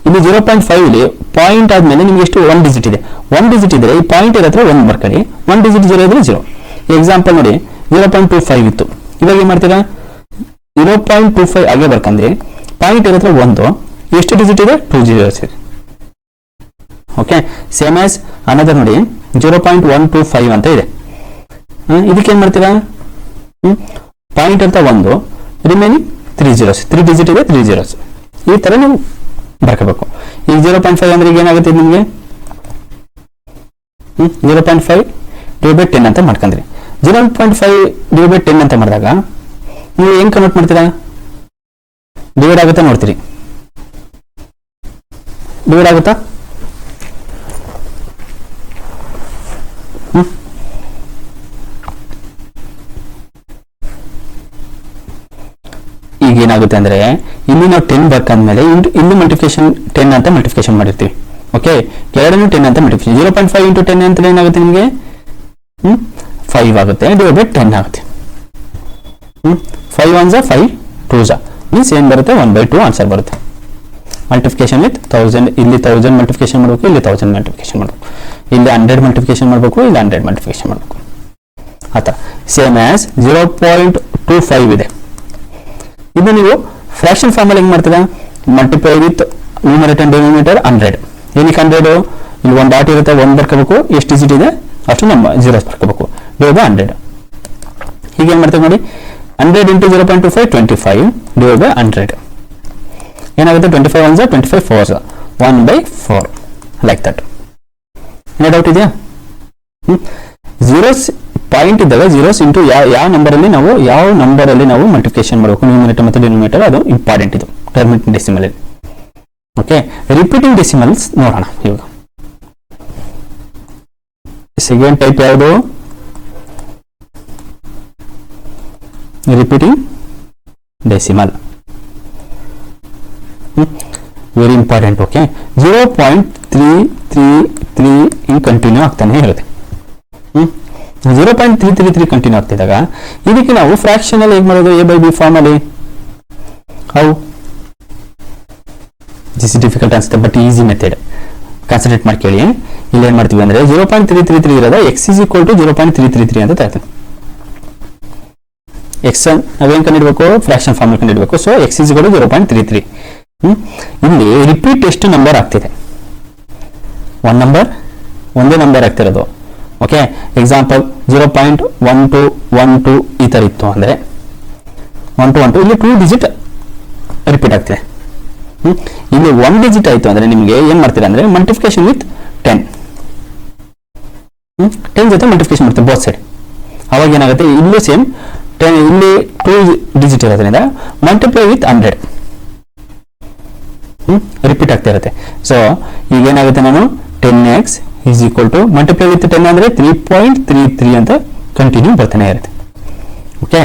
ಇಲ್ಲಿ 0.5 ಇಲ್ಲಿ ಪಾಯಿಂಟ್ ಆದ್ಮೇಲೆ ನಿಮ್ಗೆ ಎಷ್ಟು 1 ಡಿಜಿಟ್ ಇದೆ. 1 ಡಿಜಿಟ್ ಇದ್ರೆ ಈ ಪಾಯಿಂಟ್ ಇರೋ ಹತ್ರ 1 ಬರ್ಕೊಳ್ಳಿ, 1 ಡಿಜಿಟ್ 0 ಇದ್ರೆ 0. ಎಕ್ಸಾಂಪಲ್ ನೋಡಿ, 0.25 ಇತ್ತು, ಇವಾಗ ಏನ್ ಮಾಡ್ತೀರಾ 0.25 ಹಾಗೆ ಬರ್ಕಂದ್ರೆ ಪಾಯಿಂಟ್ ಇರೋ ಹತ್ರ 1, ಎಷ್ಟು ಡಿಜಿಟ್ ಇದೆ 2 zeros ಇದೆ. ಓಕೆ, ಸೇಮ್ ಆಸ್ ಅನದರ್ ನೋಡಿ 0.125 ಅಂತ ಇದೆ. ಇದಕ್ಕೆ ಏನ್ ಮಾಡ್ತೀರಾ, ಪಾಯಿಂಟ್ ಅಂತ 1, ರಿಮೈನಿಂಗ್ 3 zeros, 3 ಡಿಜಿಟ್ ಇದೆ 3 zeros. ಈ ತರ ನೀವು ಬರ್ಕೋಬೇಕು. ಈಗ 0.5 ಅಂದ್ರೆ ಈಗ ಏನಾಗುತ್ತೆ ನಿಮಗೆ 0.5 ಡಿವೈಡ್ ಬೈ 10 ಅಂತ ಮಾಡ್ಕೊಂಡ್ರಿ. 0.5 ಡಿವೈಡ್ ಬೈ 10 ಅಂತ ಮಾಡಿದಾಗ ನೀವು ಹೆಂಗ್ ಕನ್ವರ್ಟ್ ಮಾಡ್ತೀರಾ? ಡಿವೈಡ್ ಆಗುತ್ತಾ ನೋಡ್ತೀರಿ, ಡಿವೈಡ್ ಆಗುತ್ತಾ? ಈಗ ಏನಾಗುತ್ತೆ ಅಂದ್ರೆ ಇಲ್ಲಿ ನಾವು 10 ಬರ್ಕಂದ್ಮೇಲೆ ಇನ್ನು ಮಲ್ಟಿಫಿಕೇಶನ್ 10 ಅಂತ ಮಲ್ಟಿಫಿಕೇಶನ್ ಮಾಡಿರ್ತೀವಿ. ಓಕೆ, ಎರಡನ್ನೂ 10 ಅಂತ ಮಲ್ಟಿಫಿಕೇಶನ್ 0.5 ಇಂಟು 10 ಅಂತ ಏನಾಗುತ್ತೆ ನಿಮಗೆ 5 ಆಗುತ್ತೆ, ಡಿವೈಡ್ ಬೈ 10 ಆಗುತ್ತೆ. 5 1 5 2 ಮೀನ್ಸ್ ಏನ್ ಬರುತ್ತೆ 1/2 ಆನ್ಸರ್ ಬರುತ್ತೆ. ಮಲ್ಟಿಫಿಕೇಶನ್ ವಿತ್ 1000, ಇಲ್ಲಿ 1000 ಮಲ್ಟಿಫಿಕೇಶನ್ ಮಾಡಬೇಕು, ಇಲ್ಲಿ 1000 ಮಲ್ಟಿಫಿಕೇಶನ್ ಮಾಡಬೇಕು, ಇಲ್ಲಿ 100 ಮಲ್ಟಿಫಿಕೇಶನ್ ಮಾಡಬೇಕು, ಇಲ್ಲಿ 100 ಮಲ್ಟಿಫಿಕೇಶನ್ ಮಾಡಬೇಕು. ಆತ ಸೇಮ್ ಆಸ್ 0.25 ಇದೆ. ಇದು ನೀವು ಫ್ರಾಕ್ಷನ್ ಫಾರ್ಮ್ ಅಲ್ಲಿ ಹೆಂಗ್ ಮಾಡ್ತೀರಾ? Multiply with numerator and denominator 100. ಏನಕ್ಕೆ 100? ಇಲ್ಲಿ ಒಂದು ಡಾಟ್ ಇರುತ್ತೆ, 1 ಬರ್ಕೋಬೇಕು, ಎಷ್ಟು ಡಿಜಿಟ್ ಇದೆ ಅಷ್ಟು ನಮ್ಮ zeros ಬರ್ಕೋಬೇಕು, ಡಿವೈಡ್ ಬೈ 100. ಹೀಗೆ ಏನ್ ಮಾಡ್ತೀವಿ ನೋಡಿ, 100 ಇಂಟು 0.25 25 ಡಿವೈಡ್ ಬೈ 100 ಏನಾಗುತ್ತೆ 25 1 25 4 1/4 ಲೈಕ್ ದಟ್. ಏನೋ ಡೌಟ್ ಇದೆಯಾ? zeros ಪಾಯಿಂಟ್ ಇದ್ದಾಗ zeros ಇಂಟು ಯಾವ ನಂಬರಲ್ಲಿ ನಾವು ಮಲ್ಟಿಪ್ಲಿಕೇಶನ್ ಮಾಡಬೇಕು, ನ್ಯೂಮರೇಟರ್ ಮತ್ತು ಡಿನೋಮಿನೇಟರ್, ಅದು ಇಂಪಾರ್ಟೆಂಟ್ ಇದು terminating decimal. Okay, repeating decimals ನೋಡೋಣ. ಇವಾಗ ಸೆಕೆಂಡ್ ಟೈಪ್ ಯಾವುದು? Repeating decimal, very important. Okay, 0.333 ಹಿಂಗ್ ಕಂಟಿನ್ಯೂ ಆಗ್ತಾನೆ ಇರುತ್ತೆ. 0.333 ಕಂಟಿನ್ಯೂ ಆಗ್ತಿದ್ದಾಗ ಇದಕ್ಕೆ ನಾವು ಫ್ರಾಕ್ಷನ್ ಅಲ್ಲಿ ಹೇಗೆ ಮಾಡೋದು? A/B ಫಾರ್ಮ್ ಅಲ್ಲಿ ಹೌ ದಿಸ್ ಡಿಫಿಕಲ್ಟ್ ಅನ್ಸುತ್ತೆ, ಬಟ್ ಈಸಿ ಮೆಥಡ್. ಕಾನ್ಸಂಟ್ರೇಟ್ ಮಾಡಿ ಕೇಳಿ. ಇಲ್ಲಿ ಏನು ಮಾಡ್ತೀವಿ ಅಂದರೆ 0.333 ಇರೋದ ಎಕ್ಸ್ ಇಸ್ ಈಕ್ವಲ್ ಟು 0.333 ಅಂತ ತರ್ತೀವಿ. ಎಕ್ಸ್ ನಾವೇನು ಕಂಡಿಡ್ಬೇಕು, ಫ್ರಾಕ್ಷನ್ ಫಾರ್ಮ್ ಕಂಡಿಡ್ಬೇಕು. So x is equal to 0.33. ಇಲ್ಲಿ ರಿಪೀಟ್ ಎಷ್ಟು ನಂಬರ್ ಆಗ್ತಿದೆ, ಒನ್ ನಂಬರ್, ಒಂದೇ ನಂಬರ್ ಆಗ್ತಿರೋದು. ಓಕೆ, ಎಕ್ಸಾಂಪಲ್ 0.1212 ಈ ಥರ ಇತ್ತು ಅಂದರೆ 1 ಇಲ್ಲಿ 2 ಡಿಜಿಟ್ ರಿಪೀಟ್ ಆಗ್ತಿದೆ. ಇಲ್ಲಿ 1 ಡಿಜಿಟ್ ಆಯಿತು ಅಂದರೆ ನಿಮಗೆ ಏನು ಮಾಡ್ತೀರಾ ಅಂದರೆ ಮಲ್ಟಿಫಿಕೇಶನ್ ವಿತ್ 10 ಜೊತೆ ಮಲ್ಟಿಫಿಕೇಶನ್ ಮಾಡ್ತೀವಿ ಬೋತ್ ಸೈಡ್. ಅವಾಗ ಏನಾಗುತ್ತೆ, ಇಲ್ಲೂ ಸೇಮ್ 10, ಇಲ್ಲಿ 2 ಡಿಜಿಟ್ ಇರೋದ್ರಿಂದ ಮಲ್ಟಿಪ್ಲೈ ವಿತ್ 100 ರಿಪೀಟ್ ಆಗ್ತಾ ಇರುತ್ತೆ. ಸೊ ಈಗ ಏನಾಗುತ್ತೆ, ನಾನು 10x is equal to multiply with 10 ಅಂದರೆ 3.33 ಅಂತ ಕಂಟಿನ್ಯೂ ಬರ್ತಾನೆ ಇರುತ್ತೆ. ಓಕೆ,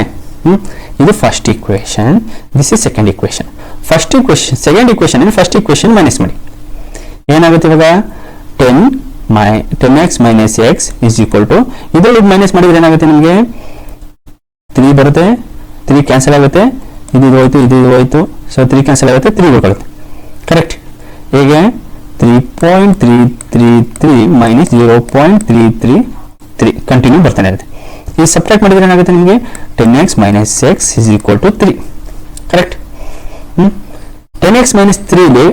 ಇದು first equation. This is second equation. First equation second equation first equation minus ಮಾಡಿ ಏನಾಗುತ್ತೆ ಇವಾಗ 10x minus x is equal to ಇದರಲ್ಲಿ ಮೈನಸ್ ಮಾಡಿದ್ರೆ ಏನಾಗುತ್ತೆ, ನಿಮಗೆ 3 ಬರುತ್ತೆ, 3 ಕ್ಯಾನ್ಸಲ್ ಆಗುತ್ತೆ, ಇದು ಹೋಯ್ತು, ಇದು ಹೋಯ್ತು. ಸೊ 3 ಕ್ಯಾನ್ಸಲ್ ಆಗುತ್ತೆ, 3 ಉಳ್ಕೊಳ್ಳುತ್ತೆ. ಕರೆಕ್ಟ್. ಹೇಗೆ 3.333 ಮೈನಸ್ 0.333 ಕಂಟಿನ್ಯೂ ಬರ್ತಾನೆ ಇರುತ್ತೆ. ಈ ಸಬ್ಟ್ರಾಕ್ಟ್ ಮಾಡಿದ್ರೆ ಏನಾಗುತ್ತೆ ನಿಮಗೆ 10x minus x is equal to 3. Correct. 10x minus 3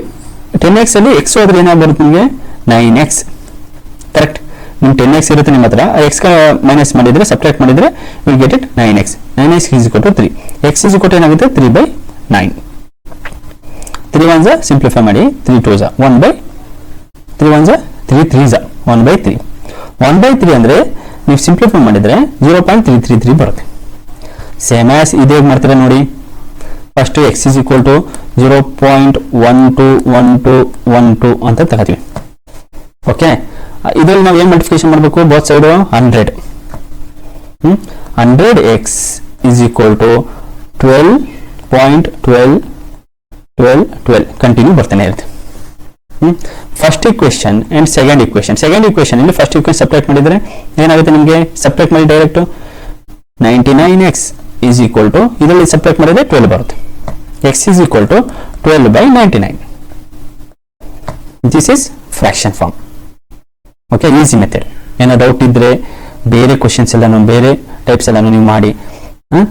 10x ಅಲ್ಲಿ ಎಕ್ಸ್ ಹೋದ್ರೆ ಏನಾಗಿ ಬರುತ್ತೆ ನಿಮಗೆ 9x. ಕರೆಕ್ಟ್. ನಿಮ್ಮ 10x ಇರುತ್ತೆ ನಿಮ್ಮ ಹತ್ರ, ಎಕ್ಸ್ ಮೈನಸ್ ಮಾಡಿದ್ರೆ ಸಬ್ಟ್ರಾಕ್ಟ್ ಮಾಡಿದ್ರೆ will get it 9x. 9x is equal to 3. X is equal to ಏನಾಗುತ್ತೆ 3/9. 3 1s ಸಿಂಪ್ಲಿಫೈ ಮಾಡಿ, 3 2s 1/3 1s 3 3s 1/3. 1/3 ಅಂದರೆ ನೀವು ಸಿಂಪ್ಲಿಫೈ ಮಾಡಿದರೆ 0.333 ಬರುತ್ತೆ. ಸೇಮ್ ಆಸ್ ಇದು ಹೇಗೆ ಮಾಡ್ತೀರಾ ನೋಡಿ. First x is equal to 0.121212 ಅಂತ ತಗೋತೀವಿ. ಓಕೆ, ಇದರಲ್ಲಿ ನಾವು ಏನು ಮಲ್ಟಿಫಿಕೇಶನ್ ಮಾಡಬೇಕು, both side 100. 100x is equal to 12.1212 continue ಬರ್ತಾನೆ ಇರುತ್ತೆ. First equation and second equation. Second equation ಇಲ್ಲಿ ಫಸ್ಟ್ ಈಕ್ವೇಶನ್ ಸಪ್ರೇಟ್ ಮಾಡಿದರೆ ಏನಾಗುತ್ತೆ ನಿಮಗೆ, ಸಪ್ರೇಟ್ ಮಾಡಿ direct 99x is equal to ಇದರಲ್ಲಿ ಸಪ್ರೇಟ್ ಮಾಡಿದ್ರೆ 12 ಬರುತ್ತೆ. x is equal to 12/99. This is fraction form. Okay, easy method. ಏನೋ ಡೌಟ್ ಇದ್ದರೆ ಬೇರೆ ಕ್ವಶನ್ಸ್ ಎಲ್ಲಾನು ಬೇರೆ ಟೈಪ್ಸ್ ಎಲ್ಲಾನು ನೀವು ಮಾಡಿ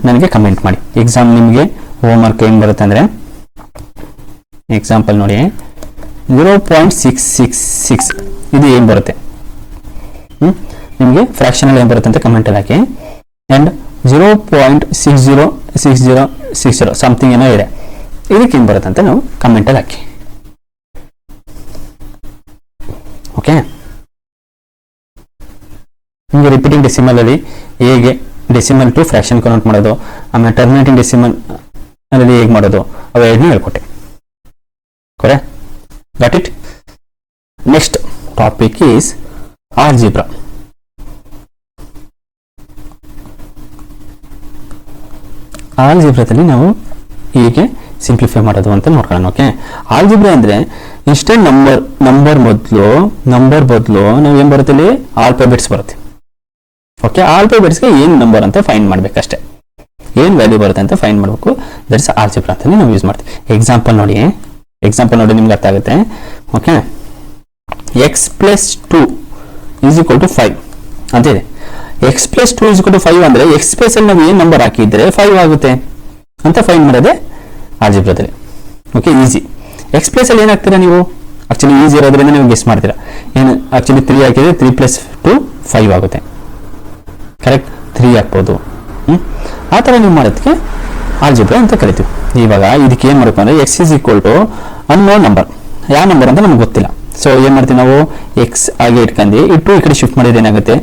ನನಗೆ ಕಮೆಂಟ್ ಮಾಡಿ. ಎಕ್ಸಾಮ್ ನಿಮಗೆ ಹೋಮ್ ವರ್ಕ್ ಏನು ಬರುತ್ತೆ ಅಂದರೆ ಎಕ್ಸಾಂಪಲ್ ನೋಡಿ 0.666 ಇದು ಏನು ಬರುತ್ತೆ ನಿಮಗೆ ಫ್ರಾಕ್ಷನಲ್ಲಿ ಏನು ಬರುತ್ತೆ ಅಂತ ಕಮೆಂಟಲ್ಲಿ ಹಾಕಿ. ಆ್ಯಂಡ್ 0.606060 ಸಮಥಿಂಗ್ ಏನೋ ಇದೆ, ಇದಕ್ಕೆ ಏನು ಬರುತ್ತೆ ಅಂತ ನಾವು ಕಮೆಂಟಲ್ಲಿ ಹಾಕಿ. ಓಕೆ, ನಿಮಗೆ ರಿಪೀಟಿಂಗ್ ಡೆಸಿಮಲಲ್ಲಿ ಹೇಗೆ ಡೆಸಿಮಲ್ ಟು ಫ್ರಾಕ್ಷನ್ ಕನ್ವರ್ಟ್ ಮಾಡೋದು, ಆಮೇಲೆ ಟರ್ಮಿನೇಟಿಂಗ್ ಡೆಸಿಮಲ್ ಅಲ್ಲಿ ಹೇಗೆ ಮಾಡೋದು ಅವೆರಡನ್ನೂ ಹೇಳ್ಕೊಟ್ಟೆ. ಕರೆ got it. Next topic is algebra. ಆಲ್ಜಿಬ್ರಾದಲ್ಲಿ ನಾವು ಹೇಗೆ ಸಿಂಪ್ಲಿಫೈ ಮಾಡೋದು ಅಂತ ನೋಡ್ಕೊಳ್ಳೋಣ. ಓಕೆ, ಆಲ್ಜಿಬ್ರಾ ಅಂದರೆ ಇನ್ಸ್ಟೆಂಟ್ ನಂಬರ್ ಬದಲು ನಾವು ಏನು ಬರುತ್ತೆ, ಇಲ್ಲಿ ಆಲ್ಫಾಬೆಟ್ಸ್ ಬರುತ್ತೆ. ಓಕೆ, ಆಲ್ಫಾಬೆಟ್ಸ್ಗೆ ಏನು ನಂಬರ್ ಅಂತ ಫೈಂಡ್ ಮಾಡಬೇಕಷ್ಟೇ, ಏನು ವ್ಯಾಲ್ಯೂ ಬರುತ್ತೆ ಅಂತ ಫೈಂಡ್ ಮಾಡಬೇಕು. ದಟ್ಸ್ ಆಲ್ಜಿಬ್ರಾ ಅಂತ ನಾವು ಯೂಸ್ ಮಾಡ್ತೀವಿ. ಎಕ್ಸಾಂಪಲ್ ನೋಡಿ ನಿಮ್ಗೆ ಅರ್ಥ ಆಗುತ್ತೆ. Okay, x + 2 is equal to 5 ಅಂತ ಇದೆ. x + 2 ಈಸ್ ಈಕ್ವಲ್ ಟು 5 ಅಂದರೆ ಎಕ್ಸ್ ಸ್ಪೇಸಲ್ಲಿ ನಾವು ಏನು ನಂಬರ್ ಹಾಕಿದ್ರೆ 5 ಆಗುತ್ತೆ ಅಂತ ಫೈಂಡ್ ಮಾಡೋದೇ ಆಲ್ಜಿಬ್ರಾದಲ್ಲಿ. Okay, easy. ಎಕ್ಸ್ ಪ್ಲೇಸಲ್ಲಿ ಏನು ಹಾಕ್ತೀರಾ ನೀವು, ಆಕ್ಚುಲಿ ಈಸಿ ಇರೋದ್ರಿಂದ ನೀವು ಗೆಸ್ ಮಾಡ್ತೀರಾ. ಏನು ಆಕ್ಚುಲಿ 3 ಹಾಕಿದ್ರೆ 3 + 2 5 ಆಗುತ್ತೆ. ಕರೆಕ್ಟ್, 3 ಹಾಕ್ಬೋದು. ಆ ಥರ ನೀವು ಮಾಡೋದಕ್ಕೆ ಆಲ್ಜಿಬ್ರಾ ಅಂತ ಕರಿತೀವಿ. ಇವಾಗ ಇದಕ್ಕೆ ಏನು ಮಾಡಬೇಕು ಅಂದರೆ x is equal to unknown number, ಯಾವ ನಂಬರ್ ಅಂತ ನಮ್ಗೆ ಗೊತ್ತಿಲ್ಲ. ಸೊ ಏನು ಮಾಡ್ತೀವಿ ನಾವು, ಎಕ್ಸ್ ಆಗಿ ಇಟ್ಕೊಂಡು ಈ 2 ಈ ಕಡೆ ಶಿಫ್ಟ್ ಮಾಡಿದ್ರೆ ಏನಾಗುತ್ತೆ,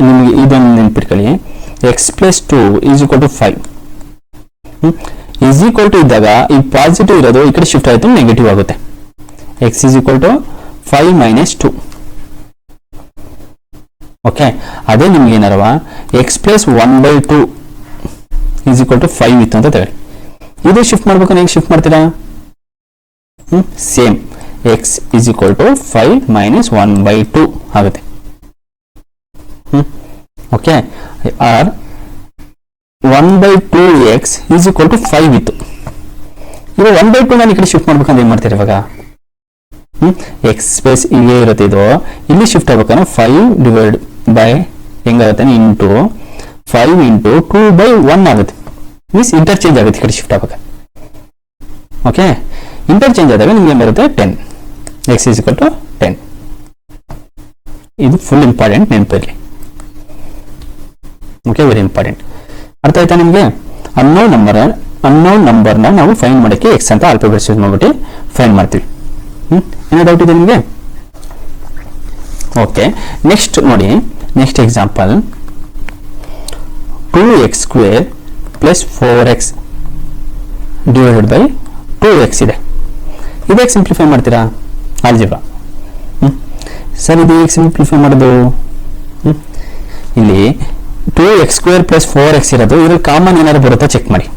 ನಿಮಗೆ ಇದೊಂದು ನೆನ್ಪಿಟ್ಕೊಳ್ಳಿ. x + 2 is equal to 5 is equal to ಇದ್ದಾಗ ಈ ಪಾಸಿಟಿವ್ ಇರೋದು ಈ ಕಡೆ ಶಿಫ್ಟ್ ಆಯಿತು, ನೆಗೆಟಿವ್ ಆಗುತ್ತೆ. x is equal to 5 - 2. Okay, ಅದೇ ನಿಮ್ಗೆ ಏನಾರವ x + 1/2 ಈಸ್ ಈಕ್ವಲ್ ಟು 5 ಇತ್ತು ಅಂತ ತಗೊಳ್ಳಿ. ಇದು ಶಿಫ್ಟ್ ಮಾಡ್ಬೇಕು, ಹೇಗೆ ಶಿಫ್ಟ್ ಮಾಡ್ತೀರಾ, same x is equal to 5 - 1/2 ಆಗುತ್ತೆ. Okay, or 1/2x is equal to 5 ಇತ್ತು. ಇವಾಗ 1/2 ನಾನು ಈ ಕಡೆ ಶಿಫ್ಟ್ ಮಾಡ್ಬೇಕಂದ್ರೆ ಏನು ಮಾಡ್ತೀರಿ ಇವಾಗ ಎಕ್ಸ್ ಸ್ಪೇಸ್ ಇಲ್ಲೇ ಇರುತ್ತೆ, ಇದು ಇಲ್ಲಿ ಶಿಫ್ಟ್ ಆಗ್ಬೇಕಂದ್ರೆ 5 ಡಿವೈಡ್ ಬೈ ಹೆಂಗಾಗುತ್ತೆ ಇಂಟು 5 ಇಂಟು 2/1 ಆಗುತ್ತೆ. ಮೀನ್ಸ್ ಇಂಟರ್ಚೇಂಜ್ ಆಗುತ್ತೆ ಈ ಕಡೆ ಶಿಫ್ಟ್ ಆಗ್ಬೇಕು. ಓಕೆ, ಇಂಟರ್ಚೇಂಜ್ ಆದಾಗ ನಿಮ್ಗೆ ಏನು ಬರುತ್ತೆ 10 ಎಕ್ಸ್ ಈಸ್ ಈಕ್ವಲ್ ಟು 10. ಇದು ಫುಲ್ ಇಂಪಾರ್ಟೆಂಟ್, ನೆನಪಿರಲಿ. Okay, very important. ಅರ್ಥ ಆಯ್ತಾ ನಿಮಗೆ? ಅನ್ನೋನ್ ನಂಬರ್ನ ನಾವು ಫೈಂಡ್ ಮಾಡೋಕ್ಕೆ ಎಕ್ಸ್ ಅಂತ ಆಲ್ಫಾಬೆಟ್ಸ್ ಯೂಸ್ ಮಾಡ್ಬಿಟ್ಟು ಫೈಂಡ್ ಮಾಡ್ತೀವಿ. ಏನೋ ಡೌಟ್ ಇದೆ ನಿಮಗೆ? ಓಕೆ, ನೆಕ್ಸ್ಟ್ ನೋಡಿ, next example 2x² plus 4x divided by 2x ಇದೆ. ಇದಕ್ಕೆ ಸಿಂಪ್ಲಿಫೈ ಮಾಡ್ತೀರಾ ಆಲ್ಜಿಬ್ರಾ? ಸರ್, ಇದು ಹೇಗೆ ಸಿಂಪ್ಲಿಫೈ ಮಾಡೋದು? ಇಲ್ಲಿ 2x² ಪ್ಲಸ್ 4x ಇರೋದು, ಇದ್ರಲ್ಲಿ ಕಾಮನ್ ಏನಾದ್ರು ಬರುತ್ತಾ ಚೆಕ್ ಮಾಡಿ.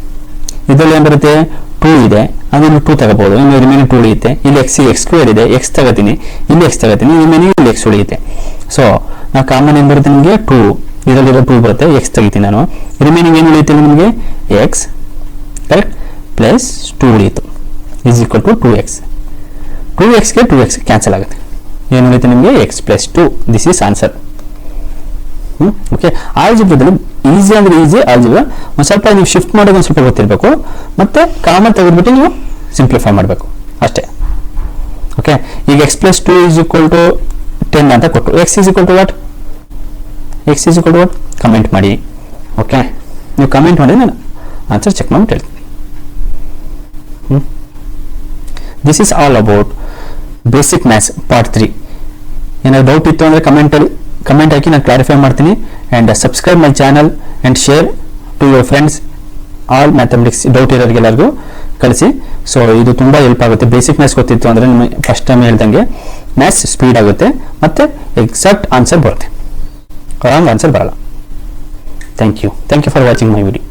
ಇದರಲ್ಲಿ ಏನು ಬರುತ್ತೆ? 2 ಇದೆ, ಅದನ್ನು 2 ತಗೋಬಹುದು, ಇನ್ನು ರಿಮೈನಿಂಗ್ 2 ಉಳಿಯುತ್ತೆ. ಇಲ್ಲಿ x² ಇದೆ, x ತಗೋತೀನಿ, ಇಲ್ಲಿ x ತಗೋತೀನಿ, ರಿಮೈನಿಂಗ್ ಇಲ್ಲಿ x ಉಳಿಯುತ್ತೆ. ಸೊ ನಾವು ಕಾಮನ್ ಏನು ಬರುತ್ತೆ ನಿಮಗೆ? 2, ಇದರಲ್ಲಿರೋ 2 ಬರುತ್ತೆ, x ತೆಗಿತೀನಿ ನಾನು, ರಿಮೈನಿಂಗ್ ಏನು ಉಳಿಯುತ್ತೆ ನಿಮಗೆ? x, ಕರೆಕ್ಟ್, ಪ್ಲಸ್ 2 ಉಳಿಯಿತು, ಈಸ್ ಈಕ್ವಲ್ ಟು 2x. 2xಗೆ 2x ಕ್ಯಾನ್ಸಲ್ ಆಗುತ್ತೆ, ಏನು ಉಳಿಯುತ್ತೆ ನಿಮಗೆ? x plus 2. This is answer. Okay, ಆಲ್ಜಿಬ್ರಾದಲ್ಲಿ ಈಸಿ ಅಂದ್ರೆ ಈಸಿ ಆಲ್ಜಿಬ್ರಾ. ಒಂದು ಸ್ವಲ್ಪ ನೀವು ಶಿಫ್ಟ್ ಮಾಡೋದು ಒಂದು ಸ್ವಲ್ಪ ಗೊತ್ತಿರಬೇಕು, ಮತ್ತೆ ಕಾಮನ್ ತೆಗೆದ್ಬಿಟ್ಟು ನೀವು ಸಿಂಪ್ಲಿಫೈ ಮಾಡಬೇಕು ಅಷ್ಟೇ. ಓಕೆ, ಈಗ x plus 2 is equal to 10 ಅಂತ ಕೊಟ್ಟು, x is equal to what? x is equal to what? Comment ಮಾಡಿ. ಓಕೆ, ನೀವು ಕಮೆಂಟ್ ಮಾಡಿ, ನಾನು ಆನ್ಸರ್ ಚೆಕ್ ಮಾಡ್ಬಿಟ್ಟು ಹೇಳ್ತೀನಿ. This is all about basic maths part 3. ಏನಾದ್ರು ಡೌಟ್ ಇತ್ತು ಅಂದರೆ ಕಮೆಂಟ್ ಹಾಕಿ, ನಾನು ಕ್ಲಾರಿಫೈ ಮಾಡ್ತೀನಿ. And subscribe my channel and share to your friends. All mathematics doubt ಇರೋರಿಗೆಲ್ಲರಿಗೂ ಕಳಿಸಿ. ಸೊ ಇದು ತುಂಬ ಹೆಲ್ಪ್ ಆಗುತ್ತೆ. ಬೇಸಿಕ್ ಮ್ಯಾಥ್ಸ್ ಗೊತ್ತಿತ್ತು ಅಂದರೆ ನಿಮಗೆ ಫಸ್ಟ್ ಟೈಮ್ ಹೇಳ್ದಂಗೆ ಮ್ಯಾಥ್ಸ್ ಸ್ಪೀಡ್ ಆಗುತ್ತೆ, ಮತ್ತು ಎಕ್ಸಾಕ್ಟ್ ಆನ್ಸರ್ ಬರುತ್ತೆ, ರಾಂಗ್ ಆನ್ಸರ್ ಬರಲ್ಲ. Thank you for watching my video.